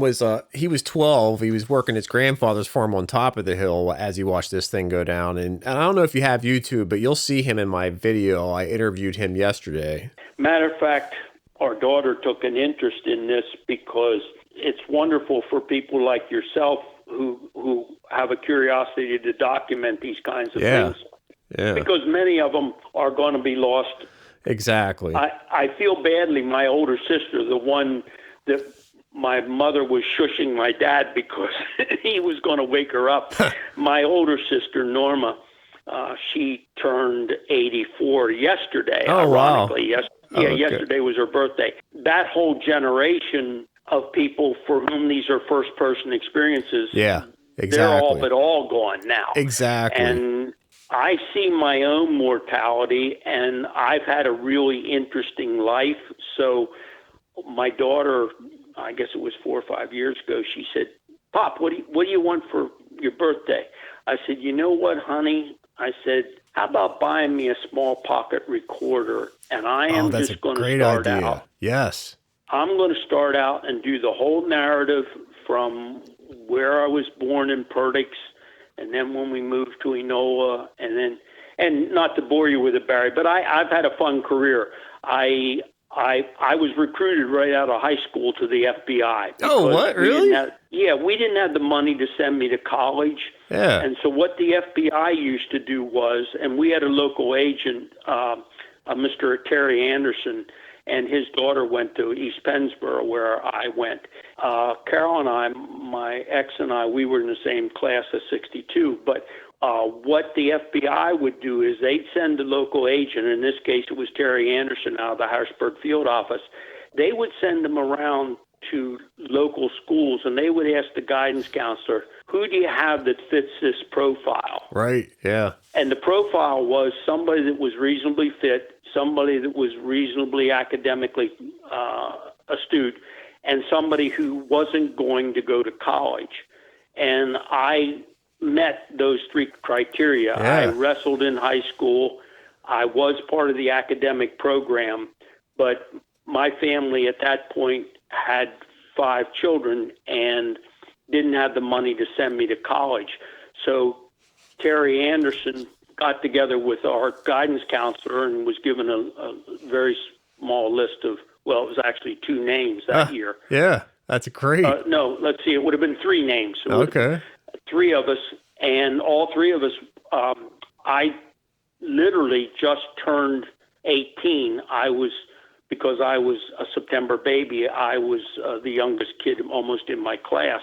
he was 12. He was working his grandfather's farm on top of the hill as he watched this thing go down. And I don't know if you have YouTube, but you'll see him in my video. I interviewed him yesterday. Matter of fact, our daughter took an interest in this because it's wonderful for people like yourself who have a curiosity to document these kinds of things. Yeah. Because many of them are going to be lost. Exactly. I feel badly. My older sister, the one that my mother was shushing my dad because he was going to wake her up. My older sister, Norma, she turned 84 yesterday. Oh, ironically. Wow. Yesterday was her birthday. That whole generation of people for whom these are first-person experiences, exactly. They're all gone now. Exactly. And I see my own mortality, and I've had a really interesting life. So my daughter, I guess it was 4 or 5 years ago, she said, "Pop, what do you want for your birthday?" I said, "You know what, honey?" I said, "How about buying me a small pocket recorder, and I am just going to start out." Yes. I'm going to start out and do the whole narrative from where I was born in Perdix, and then when we moved to Enola, and not to bore you with it, Barry, but I've had a fun career. I was recruited right out of high school to the FBI. Oh, what? Really? We didn't have the money to send me to college. Yeah. And so what the FBI used to do was, and we had a local agent, Mr. Terry Anderson, and his daughter went to East Pennsboro, where I went. Carol and I, my ex and I, we were in the same class of 62. But what the FBI would do is they'd send the local agent, in this case it was Terry Anderson out of the Harrisburg field office, they would send them around to local schools, and they would ask the guidance counselor, who do you have that fits this profile? Right, yeah. And the profile was somebody that was reasonably fit, somebody that was reasonably academically astute, and somebody who wasn't going to go to college. And I met those three criteria. Yeah. I wrestled in high school. I was part of the academic program, but my family at that point had 5 children and didn't have the money to send me to college. So Terry Anderson got together with our guidance counselor and was given a very small list of, well, it was actually 2 names that year. Yeah, that's great. No, let's see, it would have been 3 names. Okay. 3 of us, and all 3 of us, I literally just turned 18. Because I was a September baby, I was the youngest kid almost in my class.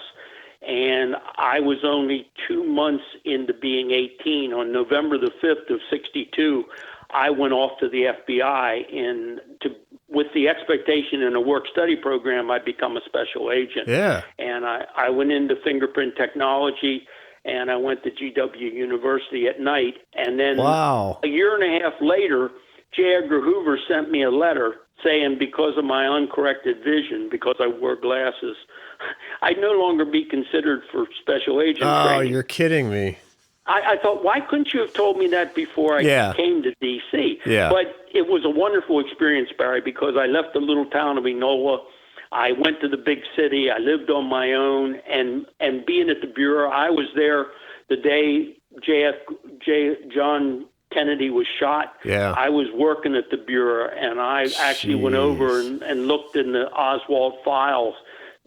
And I was only 2 months into being 18. On November the 5th of 62, I went off to the FBI with the expectation in a work-study program I'd become a special agent. Yeah. And I went into fingerprint technology, and I went to GW University at night. And then a year and a half later, J. Edgar Hoover sent me a letter saying because of my uncorrected vision, because I wore glasses, I'd no longer be considered for special agent training. Oh, you're kidding me. I thought, why couldn't you have told me that before I came to D.C.? Yeah. But it was a wonderful experience, Barry, because I left the little town of Enola. I went to the big city. I lived on my own. And being at the Bureau, I was there the day John Kennedy was shot. Yeah. I was working at the Bureau, and I actually went over and looked in the Oswald files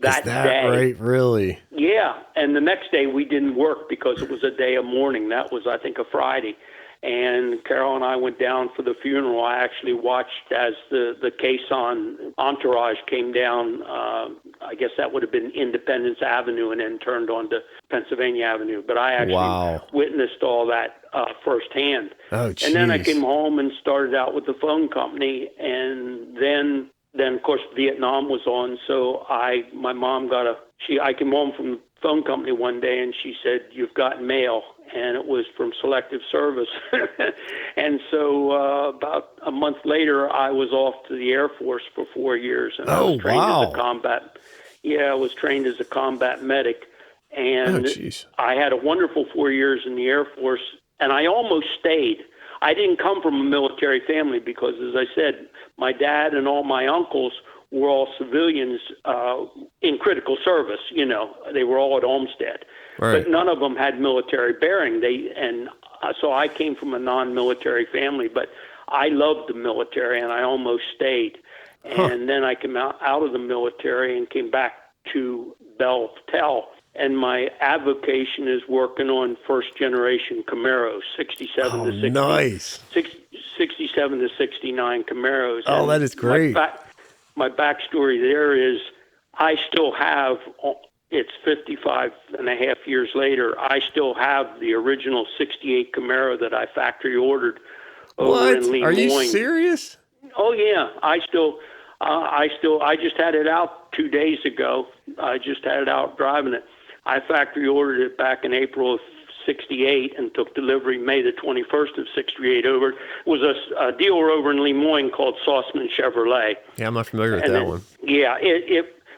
that day. Is that right? Really? Yeah, and the next day we didn't work because it was a day of mourning. That was, I think, a Friday. And Carol and I went down for the funeral. I actually watched as the caisson entourage came down. I guess that would have been Independence Avenue and then turned onto Pennsylvania Avenue. But I actually witnessed all that firsthand. Oh, geez. And then I came home and started out with the phone company. And then of course, Vietnam was on. So my mom I came home from the phone company one day and she said, "You've got mail." And it was from Selective Service. And so about a month later, I was off to the Air Force for 4 years. And I was trained as a combat. Yeah, I was trained as a combat medic. And I had a wonderful 4 years in the Air Force, and I almost stayed. I didn't come from a military family because, as I said, my dad and all my uncles were all civilians in critical service. You know, they were all at Olmsted. Right. But none of them had military bearing. So I came from a non-military family, but I loved the military, and I almost stayed. And then I came out of the military and came back to Bell-Tel. And my avocation is working on first-generation Camaros, 67 to 60. Nice. 67 to 69 Camaros. Oh, that is great. My backstory there is I still have... It's 55 and a half years later. I still have the original 68 Camaro that I factory ordered over in Lemoyne. Are you serious? Oh yeah, I just had it out 2 days ago. I just had it out driving it. I factory ordered it back in April of 68 and took delivery May the 21st of 68 over. It was a dealer over in Lemoyne called Sauceman Chevrolet. Yeah, I'm not familiar with that one. Yeah,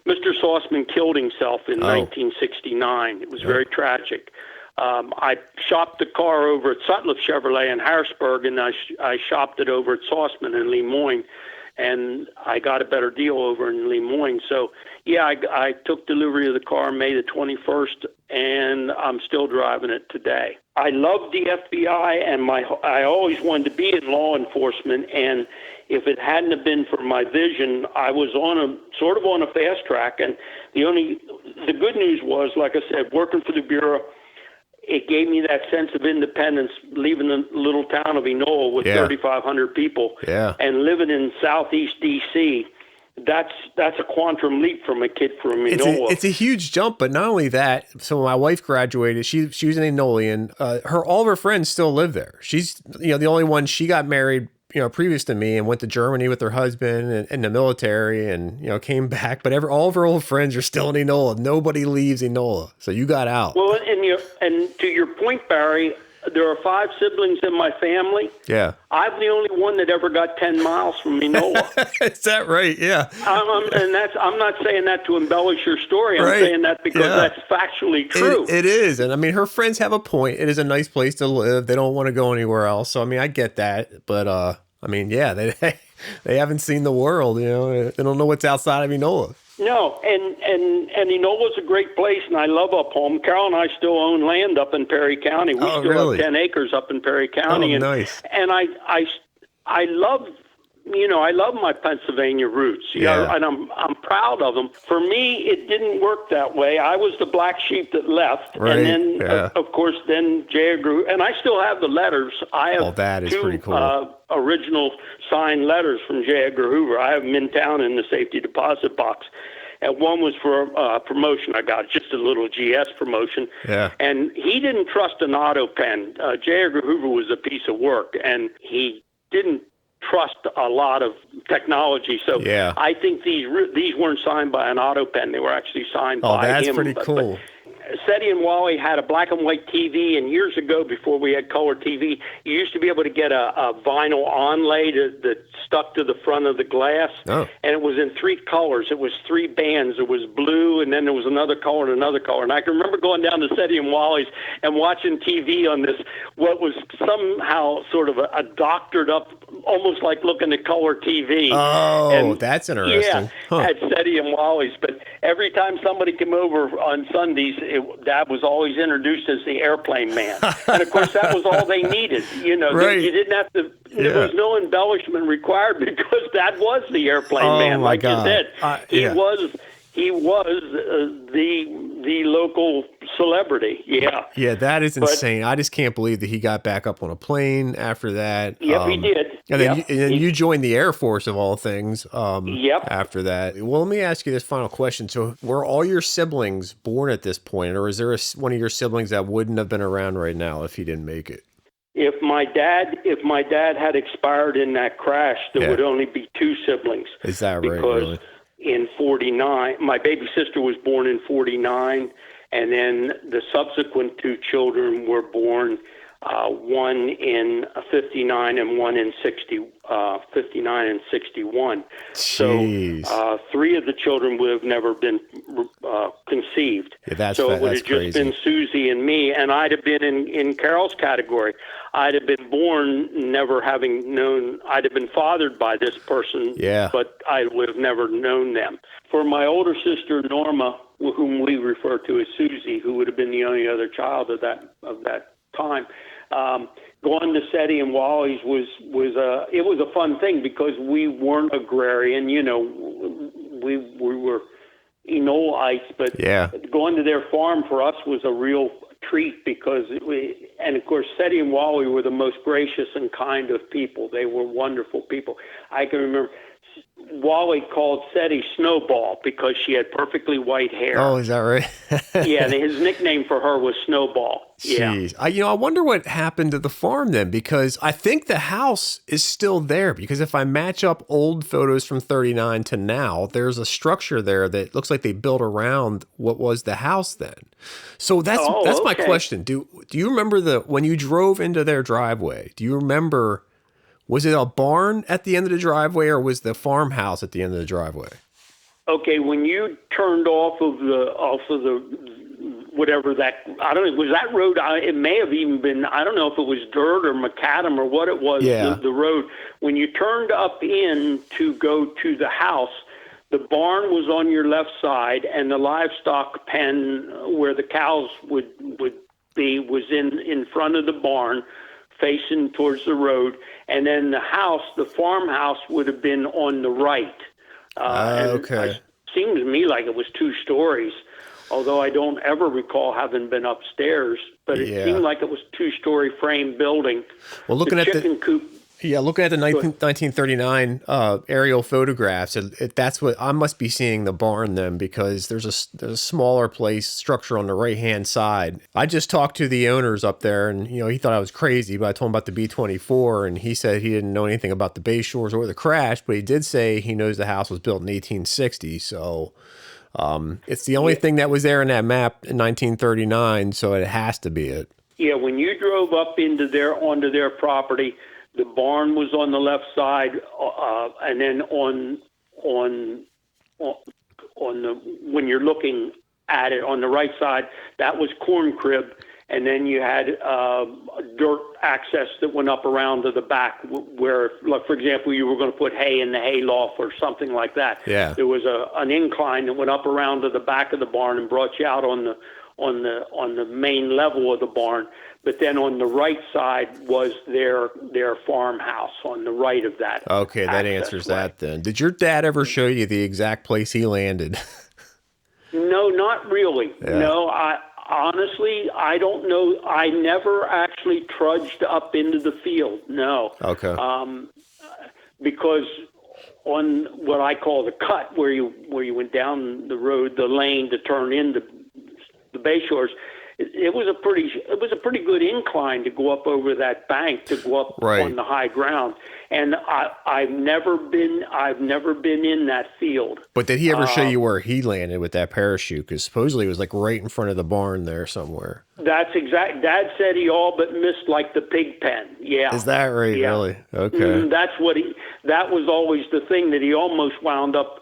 Mr. Sauceman killed himself in 1969. It was very tragic. I shopped the car over at Sutliff Chevrolet in Harrisburg, and I shopped it over at Sauceman in Lemoyne, and I got a better deal over in Lemoyne. So, yeah, I took delivery of the car May the 21st, and I'm still driving it today. I love the FBI, and I always wanted to be in law enforcement, and if it hadn't have been for my vision, I was sort of on a fast track. And the good news was, like I said, working for the Bureau, it gave me that sense of independence, leaving the little town of Enola with 3,500 people and living in southeast D.C. That's a quantum leap from a kid from Enola. It's a huge jump, but not only that. So my wife graduated. She was an Enolian. All of her friends still live there. She's the only one. She got married previous to me and went to Germany with her husband and in the military and came back. But all of her old friends are still in Enola. Nobody leaves Enola. So you got out. Well, and to your point, Barry, there are 5 siblings in my family. Yeah. I'm the only one that ever got 10 miles from Enola. Is that right? Yeah. I'm not saying that to embellish your story. I'm saying that because that's factually true. It is. And I mean, her friends have a point. It is a nice place to live. They don't want to go anywhere else. So, I mean, I get that. But, I mean, yeah, they haven't seen the world, They don't know what's outside of Enola. No, and Enola's a great place, and I love up home. Carol and I still own land up in Perry County. We still have 10 acres up in Perry County. Nice. And I love, I love my Pennsylvania roots. And I'm proud of them. For me, it didn't work that way. I was the black sheep that left, and then of course, then J. Edgar, and I still have the letters. I have that is 2 pretty cool. Original signed letters from J. Edgar Hoover. I have them in town in the safety deposit box. And one was for a promotion I got, just a little GS promotion. Yeah. And he didn't trust an auto pen. J. Edgar Hoover was a piece of work, and he didn't trust a lot of technology. So I think these weren't signed by an auto pen. They were actually signed by him. Oh, that's pretty cool. Seti and Wally had a black and white TV, and years ago, before we had color TV, you used to be able to get a vinyl onlay that stuck to the front of the glass, and it was in 3 colors. It was 3 bands. It was blue, and then there was another color and another color. And I can remember going down to Seti and Wally's and watching TV on this, what was somehow sort of a doctored up, almost like looking at color TV. Oh, that's interesting. Yeah, at Seti and Wally's. But every time somebody came over on Sundays, it Dad was always introduced as the airplane man, and of course that was all they needed. You know, Right. you didn't have to. There was no embellishment required because Dad was the airplane man, my like God. you said. He was the local celebrity. Yeah. Yeah, that is insane. I just can't believe that he got back up on a plane after that. Yep, he did. And then, you joined the Air Force of all things. Yep. After that. Well, let me ask you this final question. So, were all your siblings born at this point, or is there one of your siblings that wouldn't have been around right now if he didn't make it? If my dad had expired in that crash, there would only be 2 siblings. Is that right? Because really? in 49, my baby sister was born in 49, and then the subsequent 2 children were born, one in 59 and one in 59 and 61. Jeez. So 3 of the children would have never been conceived. Yeah, so it would have just been Susie and me, and I'd have been in Carol's category. I'd have been born never having known, I'd have been fathered by this person, but I would have never known them. For my older sister, Norma, whom we refer to as Susie, who would have been the only other child of that time, going to SETI and Wally's was a fun thing because we weren't agrarian, you know, we were Enolites, but going to their farm for us was a real treat because and of course SETI and Wally were the most gracious and kind of people. They were wonderful people. I can remember Wally called SETI Snowball because she had perfectly white hair. Oh, is that right? Yeah, and his nickname for her was Snowball. Jeez. Yeah. I wonder what happened to the farm then, because I think the house is still there, because if I match up old photos from 39 to now, there's a structure there that looks like they built around what was the house then. So that's my question. Do you remember when you drove into their driveway, do you remember, was it a barn at the end of the driveway or was the farmhouse at the end of the driveway? Okay, when you turned off of the whatever that, I don't know, was that road, it may have even been, I don't know if it was dirt or macadam or what it was, the road. When you turned up in to go to the house, the barn was on your left side and the livestock pen where the cows would be was in front of the barn facing towards the road. And then the farmhouse would have been on the right. It seemed to me like it was 2 stories, although I don't ever recall having been upstairs, but it seemed like it was 2-story frame building. Well, looking at chicken coop. Yeah, looking at the 1939 aerial photographs, that's what I must be seeing, the barn then, because there's a smaller structure on the right-hand side. I just talked to the owners up there, and he thought I was crazy, but I told him about the B-24, and he said he didn't know anything about the Bay Shores or the crash, but he did say he knows the house was built in 1860, so it's the only thing that was there in that map in 1939, so it has to be it. Yeah, when you drove up onto their property, the barn was on the left side, and then on when you're looking at it on the right side, that was corn crib, and then you had dirt access that went up around to the back, where, like, for example, you were going to put hay in the hay loft or something like that. Yeah, there was an incline that went up around to the back of the barn and brought you out on the main level of the barn. But then on the right side was their farmhouse on the right of that. Okay, that answers that then. Did your dad ever show you the exact place he landed? No, not really. Yeah. No, honestly, I don't know. I never actually trudged up into the field. No. Okay. Because on what I call the cut, where you went down the road, the lane to turn into the Bay Shores, it was a pretty good incline to go up over that bank to go up on the high ground, and I've never been in that field. But did he ever show you where he landed with that parachute? Because supposedly it was like right in front of the barn there somewhere. That's exact. Dad said he all but missed like the pig pen. Yeah. Is that right? Yeah. Really? Okay. That was always the thing, that he almost wound up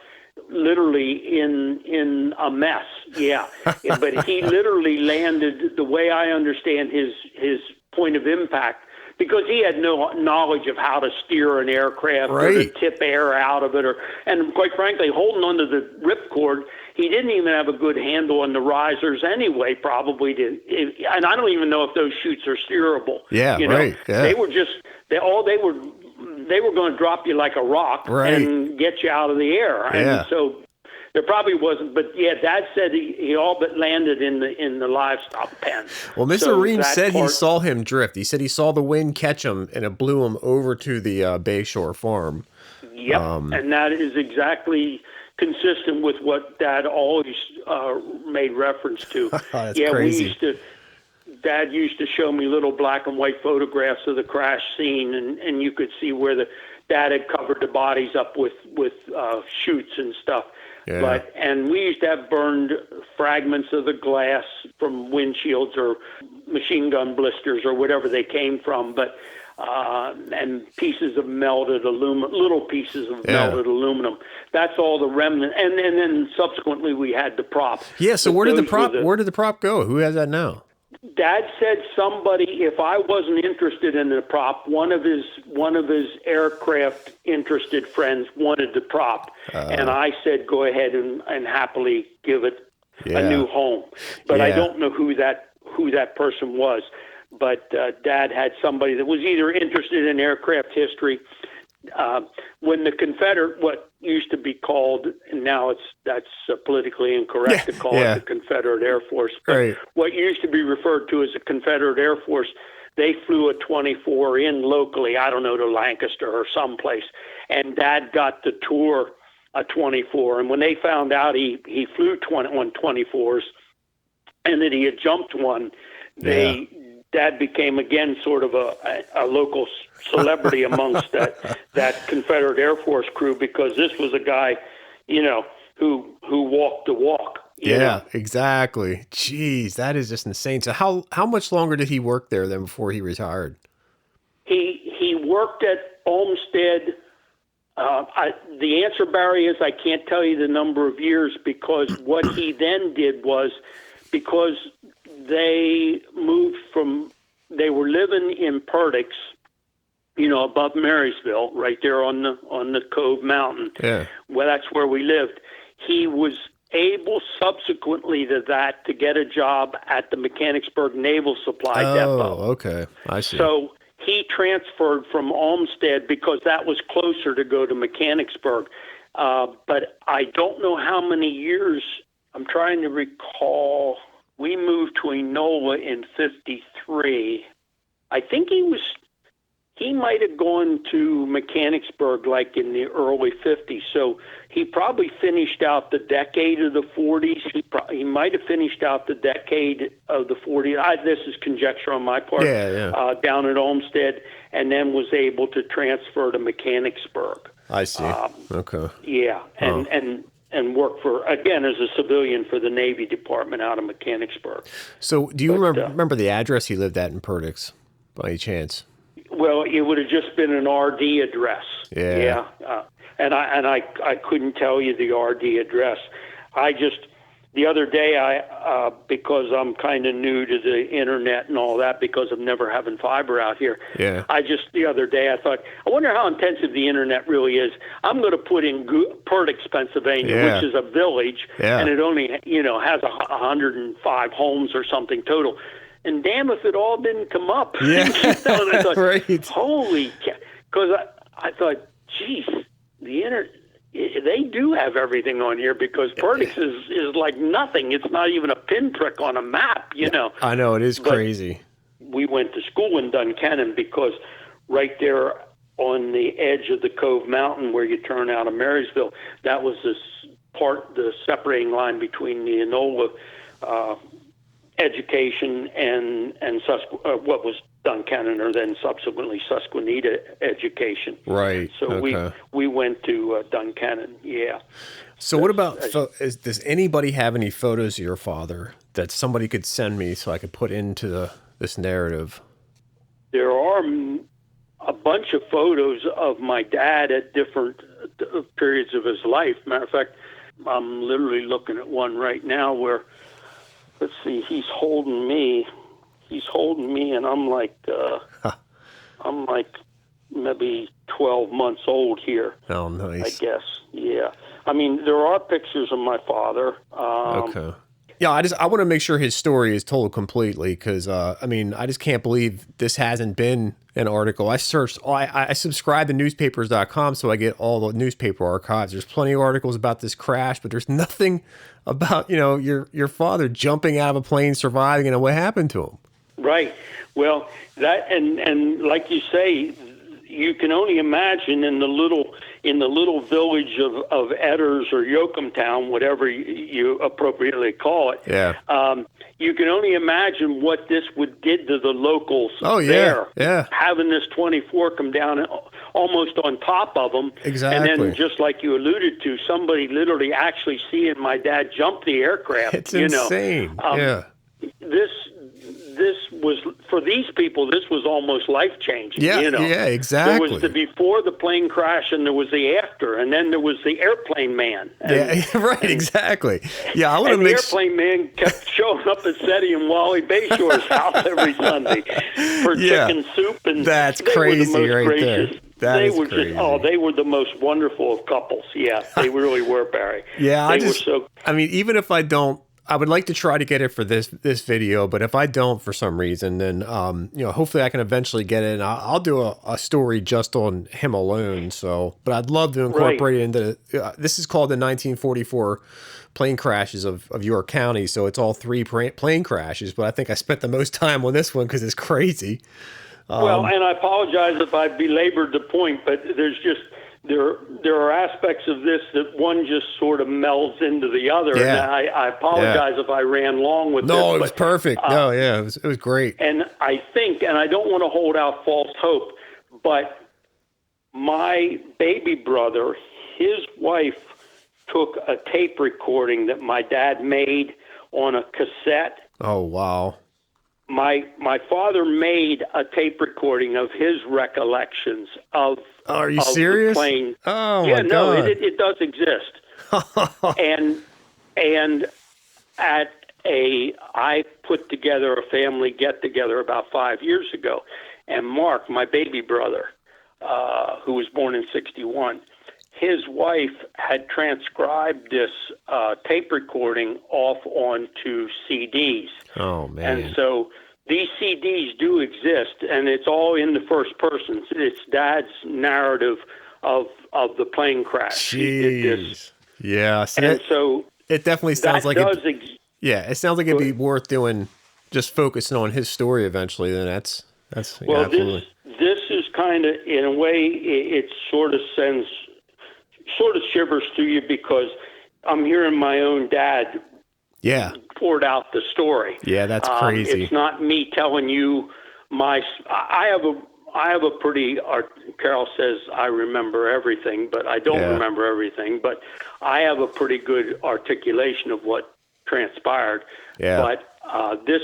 literally in a mess. Yeah. But he literally landed, the way I understand his point of impact, because he had no knowledge of how to steer an aircraft or to tip air out of it, and quite frankly, holding onto the ripcord, he didn't even have a good handle on the risers anyway. Probably and I don't even know if those chutes are steerable. Yeah, right. Yeah. They were going to drop you like a rock and get you out of the air, and so. There probably wasn't, but Dad said he all but landed in the livestock pen. Well, Mr. Ream said he saw him drift. He said he saw the wind catch him, and it blew him over to the Bayshore farm. Yep, and that is exactly consistent with what Dad always made reference to. That's crazy. Dad used to show me little black and white photographs of the crash scene, and you could see where Dad had covered the bodies up with chutes and stuff. Yeah. And we used to have burned fragments of the glass from windshields or machine gun blisters or whatever they came from, and pieces of melted aluminum, little pieces of melted aluminum. That's all the remnant. And then subsequently we had the prop. Yeah. So where did the prop go? Who has that now? Dad said somebody, if I wasn't interested in the prop, one of his aircraft interested friends wanted the prop, and I said go ahead and happily give it a new home. But I don't know who that person was. But Dad had somebody that was either interested in aircraft history. When the Confederate, what used to be called, and now that's politically incorrect to call it the Confederate Air Force, but what used to be referred to as the Confederate Air Force, they flew a 24 in locally, I don't know, to Lancaster or someplace, and Dad got to tour a 24, and when they found out he flew 24s and that he had jumped one, Dad became again sort of a local celebrity amongst that Confederate Air Force crew, because this was a guy, who walked the walk. You know? Exactly. Jeez, that is just insane. So how much longer did he work there then before he retired? He worked at Olmsted. The answer, Barry, is I can't tell you the number of years, because what he then did was, because they were living in Perdix, above Marysville, right there on the Cove Mountain. Yeah. Well, that's where we lived. He was able subsequently to that to get a job at the Mechanicsburg Naval Supply Depot. Oh, okay. I see. So he transferred from Olmsted because that was closer to go to Mechanicsburg. But I don't know how many years. I'm trying to recall. We moved to Enola in 53. I think he might have gone to Mechanicsburg like in the early 50s. So he probably finished out the decade of the 40s. He might have finished out the decade of the 40s. This is conjecture on my part. Down at Olmsted, and then was able to transfer to Mechanicsburg. I see. Okay. Yeah, and work for, again, as a civilian for the Navy Department out of Mechanicsburg. So do you remember the address he lived at in Perdix, by any chance? Well, it would have just been an RD address. Yeah. And I couldn't tell you the RD address. The other day, because I'm kind of new to the internet and all that, because of never having fiber out here. Yeah. The other day, I thought, I wonder how intensive the internet really is. I'm going to put in Perdix, Pennsylvania, which is a village, and it only, has 105 homes or something total. And damn if it all didn't come up. Yeah. And I thought, right. Holy cow. Because I thought, geez, the internet. They do have everything on here, because Perdix is like nothing. It's not even a pinprick on a map, know. I know, it is crazy. We went to school in Duncannon, because right there on the edge of the Cove Mountain where you turn out of Marysville, that was the separating line between the Enola education and what was Duncannon, or then subsequently Susquehanna education. Right. So we went to Duncannon. Yeah. So what about? Does anybody have any photos of your father that somebody could send me so I could put into this narrative? There are a bunch of photos of my dad at different periods of his life. Matter of fact, I'm literally looking at one right now where, let's see, he's holding me, and I'm like, I'm like maybe 12 months old here. Oh, nice. I guess. Yeah. I mean, there are pictures of my father. Okay. Yeah, I want to make sure his story is told completely because, I mean, I just can't believe this hasn't been an article. I searched, I subscribe to newspapers.com, so I get all the newspaper archives. There's plenty of articles about this crash, but there's nothing about, your father jumping out of a plane, surviving, and what happened to him. Right. Well, that and like you say, you can only imagine in the little village of Edders or Yocumtown, whatever you appropriately call it. Yeah. You can only imagine what this did to the locals. Oh, yeah. There. Yeah. Having this 24 come down almost on top of them. Exactly. And then, just like you alluded to, somebody literally actually seeing my dad jump the aircraft. It's insane. Yeah. This was, for these people, this was almost life-changing. Yeah, yeah, exactly. There was the before the plane crash, and there was the after, and then there was the airplane man. Yeah, right, exactly. Yeah, I want to make the airplane man kept showing up at Seti and Wally Bayshore's house every Sunday for chicken soup, and that's crazy right gracious. there. They were crazy. They were the most wonderful of couples. Yeah, they really were, Barry. Yeah, I mean, even if I don't, I would like to try to get it for this video, but if I don't for some reason, then hopefully I can eventually get it. And I'll do a story just on him alone. So, but I'd love to incorporate it into. This is called the 1944 plane crashes of York County. So it's all 3 plane crashes. But I think I spent the most time on this one because it's crazy. Well, and I apologize if I belabored the point, but there's just. There are aspects of this that one just sort of melds into the other. Yeah. And I apologize if I ran long with this. No, it was perfect. It was great. And I think, and I don't want to hold out false hope, but my baby brother, his wife took a tape recording that my dad made on a cassette. Oh, wow. My father made a tape recording of his recollections of. Are you serious? The plane. Oh, yeah, my no, God. it does exist. and I put together a family get together about 5 years ago, and Mark, my baby brother, who was born in '61. His wife had transcribed this tape recording off onto CDs. Oh, man. And so these CDs do exist, and it's all in the first person. It's Dad's narrative of the plane crash. Jeez. He did this. Yeah. So it definitely sounds like it sounds like it'd be worth doing, just focusing on his story eventually. Then that's well, absolutely. This is kind of, in a way, it sort of shivers through you because I'm hearing my own dad poured out the story. Yeah, that's crazy. It's not me telling you I have a pretty, Carol says I remember everything, but I don't remember everything, but I have a pretty good articulation of what transpired. Yeah. But this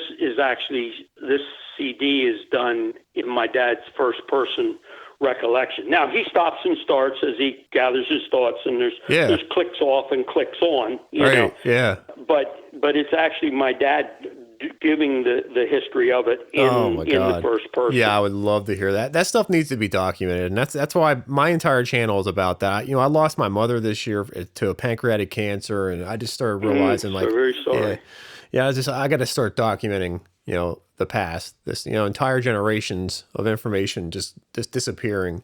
CD is done in my dad's first person recollection. Now he stops and starts as he gathers his thoughts, and there's clicks off and clicks on, you know. Yeah. But it's actually my dad giving the history of it in the first person. Yeah, I would love to hear that. That stuff needs to be documented, and that's why my entire channel is about that. I lost my mother this year to a pancreatic cancer, and I just started realizing so very sorry. Yeah, I got to start documenting, the past. This, entire generations of information just disappearing,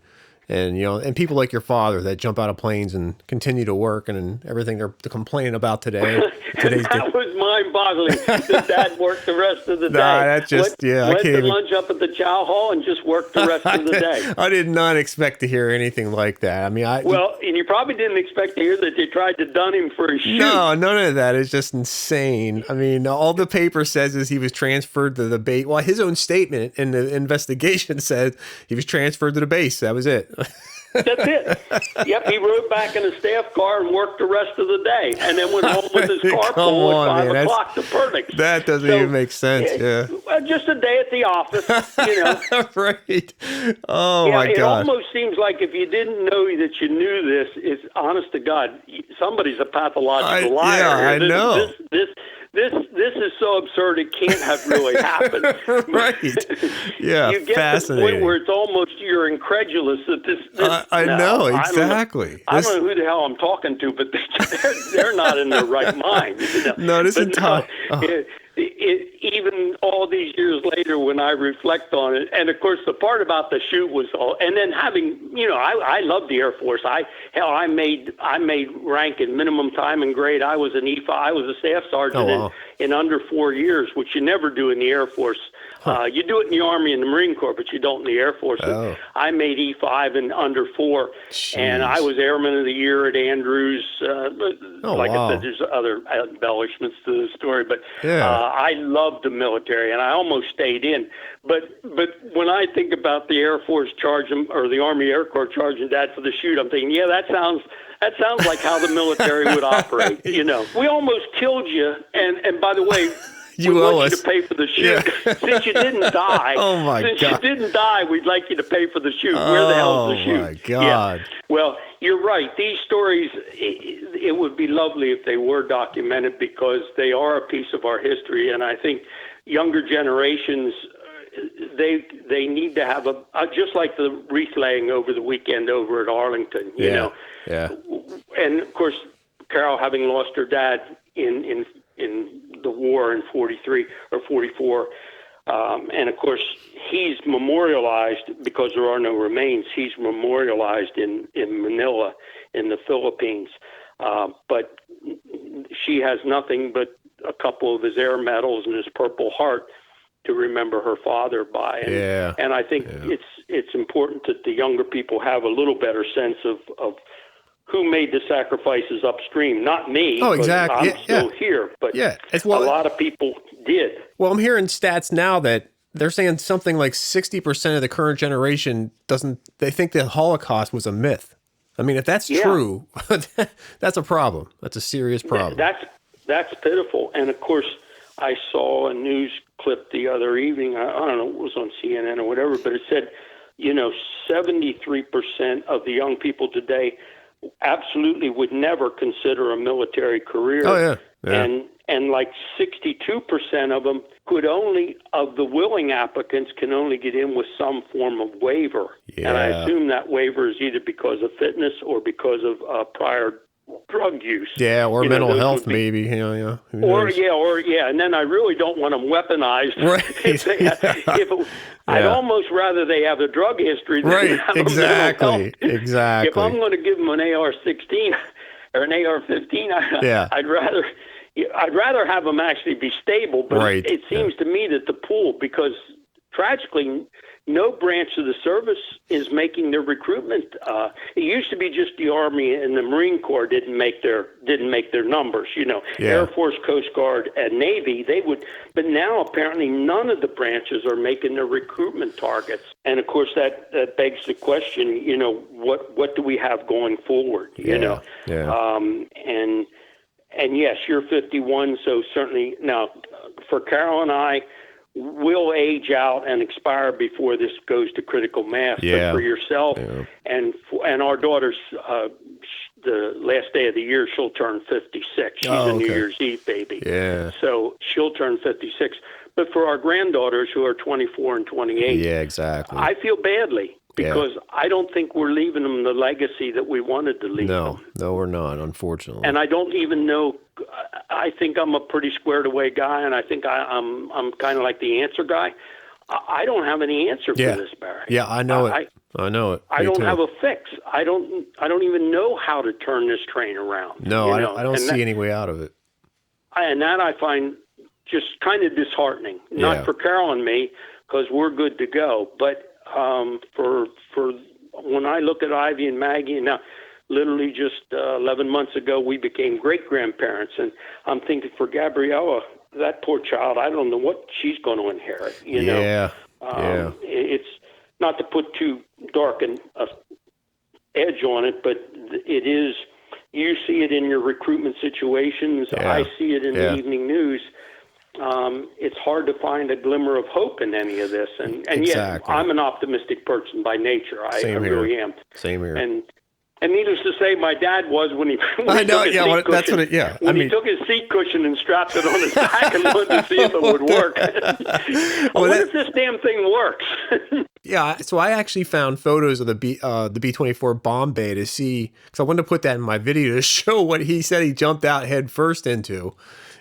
and and people like your father that jump out of planes and continue to work and everything they're complaining about today. That was mind-boggling. That Dad worked the rest of the day. That's just I can't even lunch up at the chow hall and just worked the rest of the day. I did not expect to hear anything like that. I mean, and you probably didn't expect to hear that they tried to dun him for his chute. No, none of that is just insane. I mean, all the paper says is he was transferred to the base. Well, his own statement in the investigation said he was transferred to the base. That was it. That's it. Yep, he rode back in a staff car and worked the rest of the day, and then went home with his car full at 5 o'clock to Perdix. That doesn't even make sense. Yeah. Just a day at the office, Right. Oh my God. It almost seems like if you didn't know that you knew this, it's honest to God, somebody's a pathological liar. Yeah, I know. This this is so absurd it can't have really happened. Right. Yeah, you get fascinating. to the point where it's almost you're incredulous that this I know, exactly. I don't know who the hell I'm talking to, but they're not in their right mind. You know? No, this entire... Even all these years later, when I reflect on it, and of course the part about the chute was all, and then having, you know, I love the Air Force. I made rank in minimum time and grade. I was an E5. I was a staff sergeant in under 4 years, which you never do in the Air Force. You do it in the Army and the Marine Corps, but you don't in the Air Force. Oh. I made E5 in under 4, Jeez. and I was Airman of the Year at Andrews. I said, there's other embellishments to the story, but I loved the military, and I almost stayed in. But when I think about the Air Force charging, or the Army Air Corps charging Dad for the chute, I'm thinking, yeah, that sounds like how the military would operate. You know, we almost killed you, and by the way, we want you to pay for the chute. Yeah. Since you didn't die. Oh my God. Since you didn't die, we'd like you to pay for the chute. Where the hell is the chute? Oh my God. Yeah. Well, you're right. These stories, it would be lovely if they were documented, because they are a piece of our history, and I think younger generations, they need to have just like the wreath laying over the weekend over at Arlington, you know. Yeah. And of course, Carol, having lost her dad in the war in 43 or 44, and of course he's memorialized, because there are no remains. He's memorialized in Manila, in the Philippines, but she has nothing but a couple of his air medals and his Purple Heart to remember her father by. And I think it's important that the younger people have a little better sense of who made the sacrifices upstream. Not me. Oh, exactly. I'm still here, but a lot of people did. Well, I'm hearing stats now that they're saying something like 60% of the current generation they think the Holocaust was a myth. I mean, if that's true, that's a problem. That's a serious problem. That's pitiful. And of course, I saw a news clip the other evening. I don't know, it was on CNN or whatever, but it said, 73% of the young people today absolutely would never consider a military career. Oh, yeah. And like 62% of them of the willing applicants can only get in with some form of waiver. Yeah. And I assume that waiver is either because of fitness or because of prior drug use. Yeah, or mental health, maybe. Yeah. And then I really don't want them weaponized. Right. I'd almost rather they have a drug history than have a mental health. Exactly. If I'm going to give them an AR-16 or an AR-15, I'd rather have them actually be stable. But it seems to me that the pool, because tragically, no branch of the service is making their recruitment. It used to be just the Army and the Marine Corps didn't make their numbers. Air Force, Coast Guard, and Navy, they would. But now apparently none of the branches are making their recruitment targets. And of course that begs the question. What do we have going forward? And yes, you're 51, so certainly now for Carol and I, we'll age out and expire before this goes to critical mass. But for yourself and our daughter's, the last day of the year, she'll turn 56. She's a New Year's Eve baby. Yeah. So she'll turn 56. But for our granddaughters who are 24 and 28, exactly. I feel badly. Because I don't think we're leaving them the legacy that we wanted to leave them. No, we're not, unfortunately. And I don't even know. I think I'm a pretty squared away guy, and I think I'm kind of like the answer guy. I don't have any answer for this, Barry. Yeah, I know it. I know it. I don't have a fix. I don't even know how to turn this train around. No, I don't see any way out of it. And that I find just kind of disheartening. Not for Carol and me, because we're good to go, but. For when I look at Ivy and Maggie, and now literally just 11 months ago, we became great-grandparents, and I'm thinking for Gabriella, that poor child, I don't know what she's going to inherit, you know. It's not to put too dark an edge on it, but it is, you see it in your recruitment situations. I see it in the evening news. It's hard to find a glimmer of hope in any of this. And yet I'm an optimistic person by nature. I really am. Same here. And And needless to say, my dad was when he. I know. Yeah, that's what. He took his seat cushion and strapped it on his back and wanted to see if it would work. I wonder if this damn thing works. Yeah. So I actually found photos of the B-24 bomb bay to see, because I wanted to put that in my video to show what he said he jumped out head first into.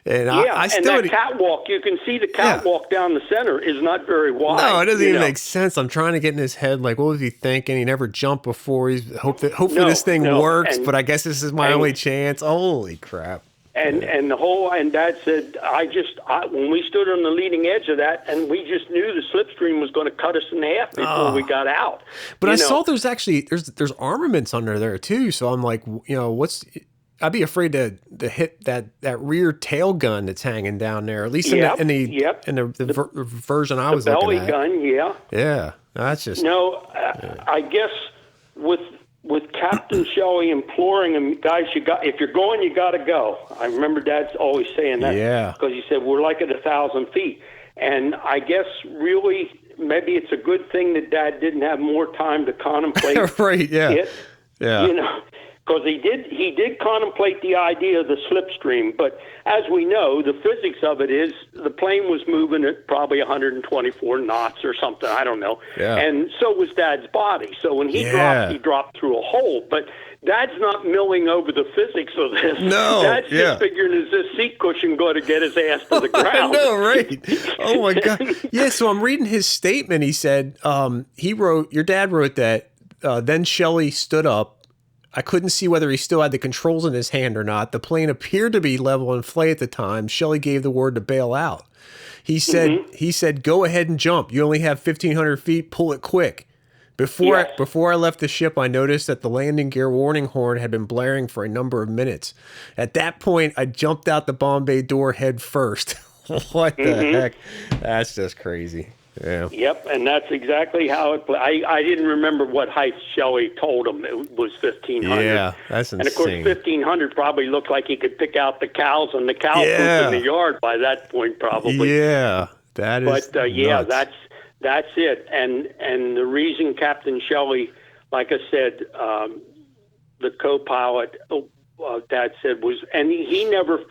And I still, and that catwalk, you can see the catwalk down the center is not very wide. No, it doesn't even make sense. I'm trying to get in his head, like, what was he thinking? He never jumped before. Hopefully this thing works, but I guess this is my only chance. Holy crap. And Dad said, when we stood on the leading edge of that, and we just knew the slipstream was going to cut us in half before we got out. But I saw there's armaments under there too. So I'm like, I'd be afraid to hit that rear tail gun that's hanging down there. At least in the version I was looking at. The belly gun, yeah. Yeah, that's just I guess with Captain Shelley imploring him, guys, if you're going, you got to go. I remember Dad's always saying that. Yeah. Because he said we're like at 1,000 feet, and I guess really maybe it's a good thing that Dad didn't have more time to contemplate. Right. Yeah. It. Yeah. Because he did contemplate the idea of the slipstream, but as we know, the physics of it is the plane was moving at probably 124 knots or something, I don't know. Yeah. And so was Dad's body. So when he dropped through a hole. But Dad's not milling over the physics of this. No. Dad's just figuring, is this seat cushion going to get his ass to the ground? I know, right? Oh, my God. Yeah, so I'm reading his statement. He said, your dad wrote that, then Shelley stood up. I couldn't see whether he still had the controls in his hand or not. The plane appeared to be level in flight at the time. Shelley gave the word to bail out. He said, go ahead and jump. You only have 1,500 feet. Pull it quick. Before I left the ship, I noticed that the landing gear warning horn had been blaring for a number of minutes. At that point, I jumped out the bomb bay door head first. What the heck? That's just crazy. Yeah. Yep, and that's exactly how it. I didn't remember what height Shelley told him. It was 1,500. Yeah, that's insane. And of course, 1,500 probably looked like he could pick out the cows and the cow poop in the yard by that point, probably. Yeah, that is. But that's it. And the reason Captain Shelley, like I said, the co-pilot, Dad said was, and he never.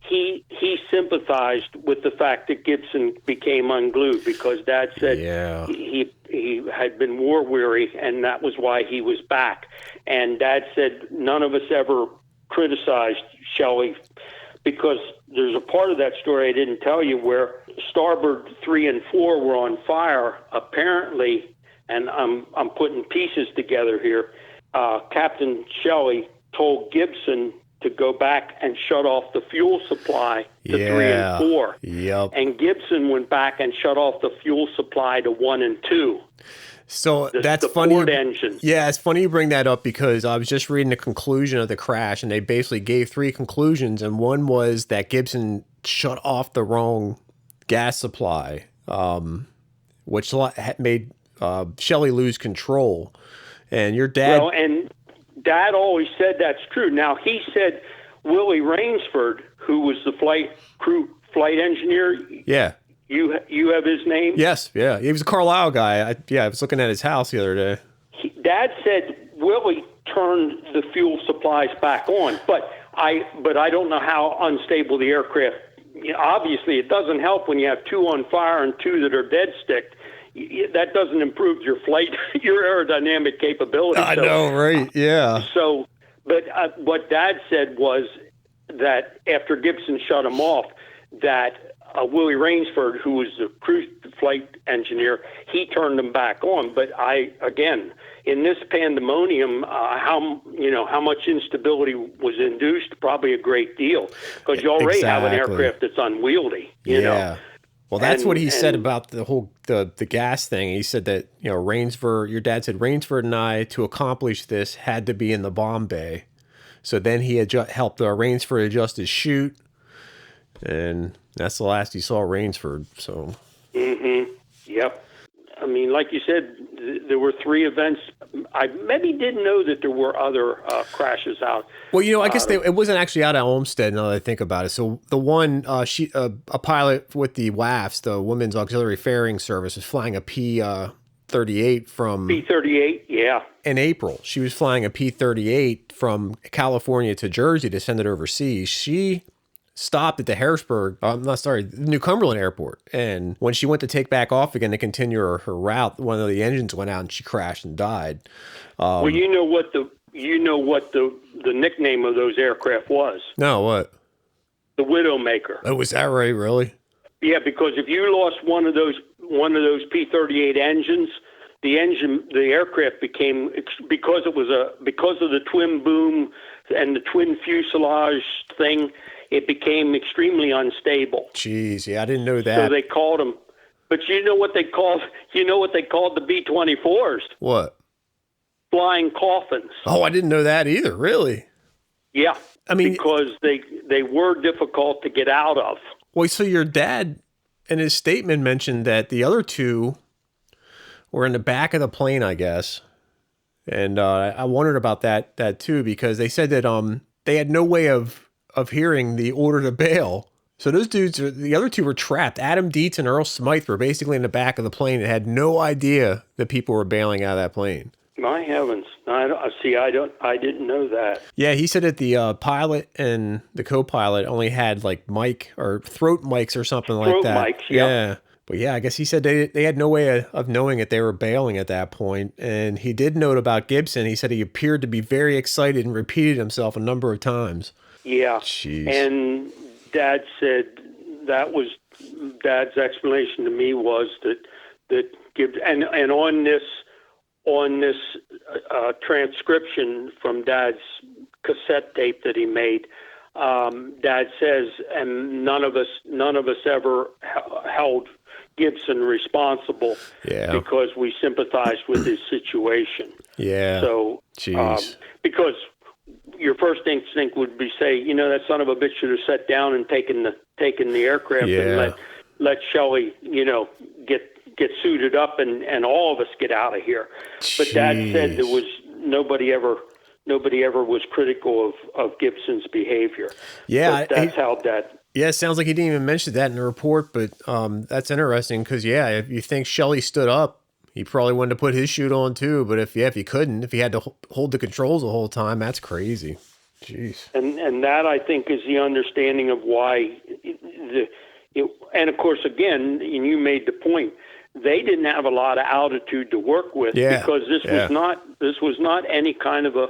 He sympathized with the fact that Gibson became unglued because Dad said he had been war weary and that was why he was back. And Dad said none of us ever criticized Shelley because there's a part of that story I didn't tell you where starboard 3 and 4 were on fire apparently, and I'm putting pieces together here. Captain Shelley told Gibson to go back and shut off the fuel supply to 3 and 4. Yep. And Gibson went back and shut off the fuel supply to 1 and 2. So that's funny. Ford engine. Yeah, it's funny you bring that up because I was just reading the conclusion of the crash, and they basically gave 3 conclusions, and one was that Gibson shut off the wrong gas supply, which made Shelley lose control. And your dad... Well, and Dad always said that's true. Now, he said Willie Rainsford, who was the flight engineer. Yeah. You have his name? Yes, yeah. He was a Carlisle guy. I was looking at his house the other day. Dad said Willie turned the fuel supplies back on, but I don't know how unstable the aircraft. Obviously, it doesn't help when you have 2 on fire and 2 that are dead sticked. That doesn't improve your flight, your aerodynamic capability. I know, right? Yeah. So, but what Dad said was that after Gibson shut him off, that Willie Rainsford, who was the cruise flight engineer, he turned them back on. But again, in this pandemonium, how much instability was induced? Probably a great deal, because you already have an aircraft that's unwieldy. You know. Well, that's what he said about the whole the gas thing. He said that Rainsford, your dad said Rainsford and I, to accomplish this, had to be in the bomb bay. So then he had helped Rainsford adjust his chute, and that's the last he saw Rainsford. So. Yep. I mean, like you said, there were 3 events. I maybe didn't know that there were other crashes out. Well, I guess it wasn't actually out at Olmsted, now that I think about it. So the one, a pilot with the WAFs, the Women's Auxiliary Ferrying Service, was flying a P-38 from... P-38, Yeah. In April, she was flying a P-38 from California to Jersey to send it overseas. She stopped at the New Cumberland Airport. And when she went to take back off again to continue her route, one of the engines went out and she crashed and died. Well, you know what the nickname of those aircraft was? No, what? The Widowmaker. Oh, was that right? Really? Yeah, because if you lost one of those P-38 engines, the aircraft became, because of the twin boom and the twin fuselage thing, it became extremely unstable. Jeez, yeah, I didn't know that. So they called them. But you know what they called the B-24s? What? Flying coffins. Oh, I didn't know that either. Really? Yeah. I mean, because they were difficult to get out of. Well, so your dad in his statement mentioned that the other two were in the back of the plane, I guess. And I wondered about that too, because they said that they had no way of hearing the order to bail. So those dudes, the other two were trapped. Adam Dietz and Earl Smythe were basically in the back of the plane and had no idea that people were bailing out of that plane. My heavens! I didn't know that. Yeah, he said that the pilot and the co-pilot only had like mic or throat mics or something like that. Throat mics, yeah. But yeah, I guess he said they had no way of knowing that they were bailing at that point. And he did note about Gibson. He said he appeared to be very excited and repeated himself a number of times. Yeah. Jeez. And Dad said Dad's explanation to me was that Gibson, and on this transcription from Dad's cassette tape that he made, Dad says, and none of us ever held Gibson responsible because we sympathized with his situation. Yeah. So, because your first instinct would be say, that son of a bitch should have sat down and taken the aircraft and let Shelley, get suited up and all of us get out of here. But Dad said there was nobody ever was critical of Gibson's behavior. Yeah, but that's how Dad. Yeah, it sounds like he didn't even mention that in the report, but that's interesting because if you think Shelley stood up, he probably wanted to put his chute on too. But if he couldn't, if he had to hold the controls the whole time, that's crazy. Jeez. And that I think is the understanding of why. And of course, again, and you made the point, they didn't have a lot of altitude to work with because this was not any kind of a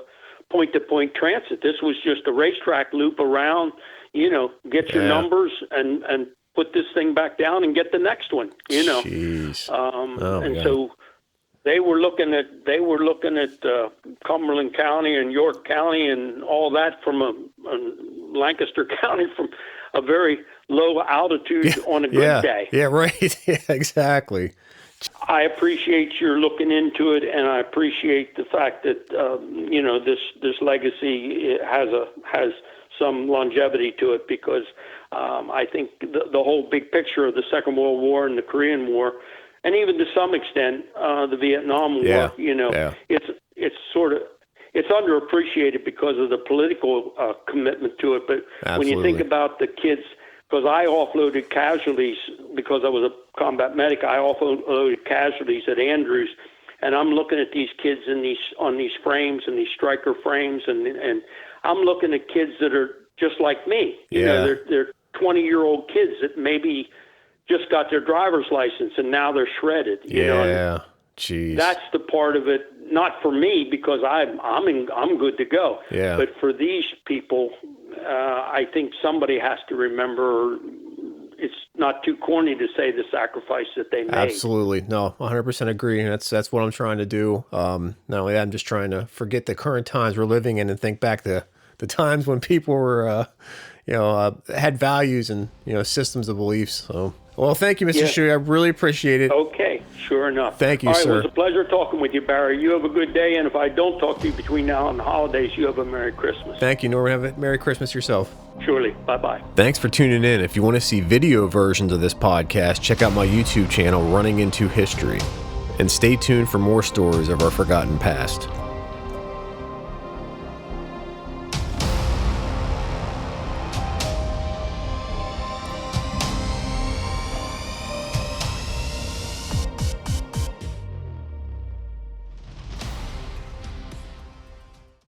point-to-point transit. This was just a racetrack loop around. Get your numbers and put this thing back down and get the next one. Jeez. So they were looking at Cumberland County and York County and all that from a Lancaster County from a very low altitude on a good day. Yeah, right. Yeah, exactly. I appreciate your looking into it, and I appreciate the fact that this legacy has some longevity to it because I think the whole big picture of the Second World War and the Korean War, and even to some extent the Vietnam War, it's underappreciated because of the political commitment to it. But when you think about the kids, because I offloaded casualties because I was a combat medic, I offloaded casualties at Andrews, and I'm looking at these kids on these frames and these striker frames, and I'm looking at kids that are just like me. They're 20-year-old kids that maybe just got their driver's license and now they're shredded. Jeez. That's the part of it. Not for me because I'm good to go. Yeah. But for these people, I think somebody has to remember. It's not too corny to say the sacrifice that they made. Absolutely. No, 100% agree. That's what I'm trying to do. Not only that, I'm just trying to forget the current times we're living in and think back to the times when people were, had values and, systems of beliefs. So, well, thank you, Mr. Shuey. I really appreciate it. Okay, sure enough. Thank you, sir. All right, it was a pleasure talking with you, Barry. You have a good day, and if I don't talk to you between now and the holidays, you have a Merry Christmas. Thank you, Norman. Have a Merry Christmas yourself. Surely. Bye-bye. Thanks for tuning in. If you want to see video versions of this podcast, check out my YouTube channel, Running Into History. And stay tuned for more stories of our forgotten past.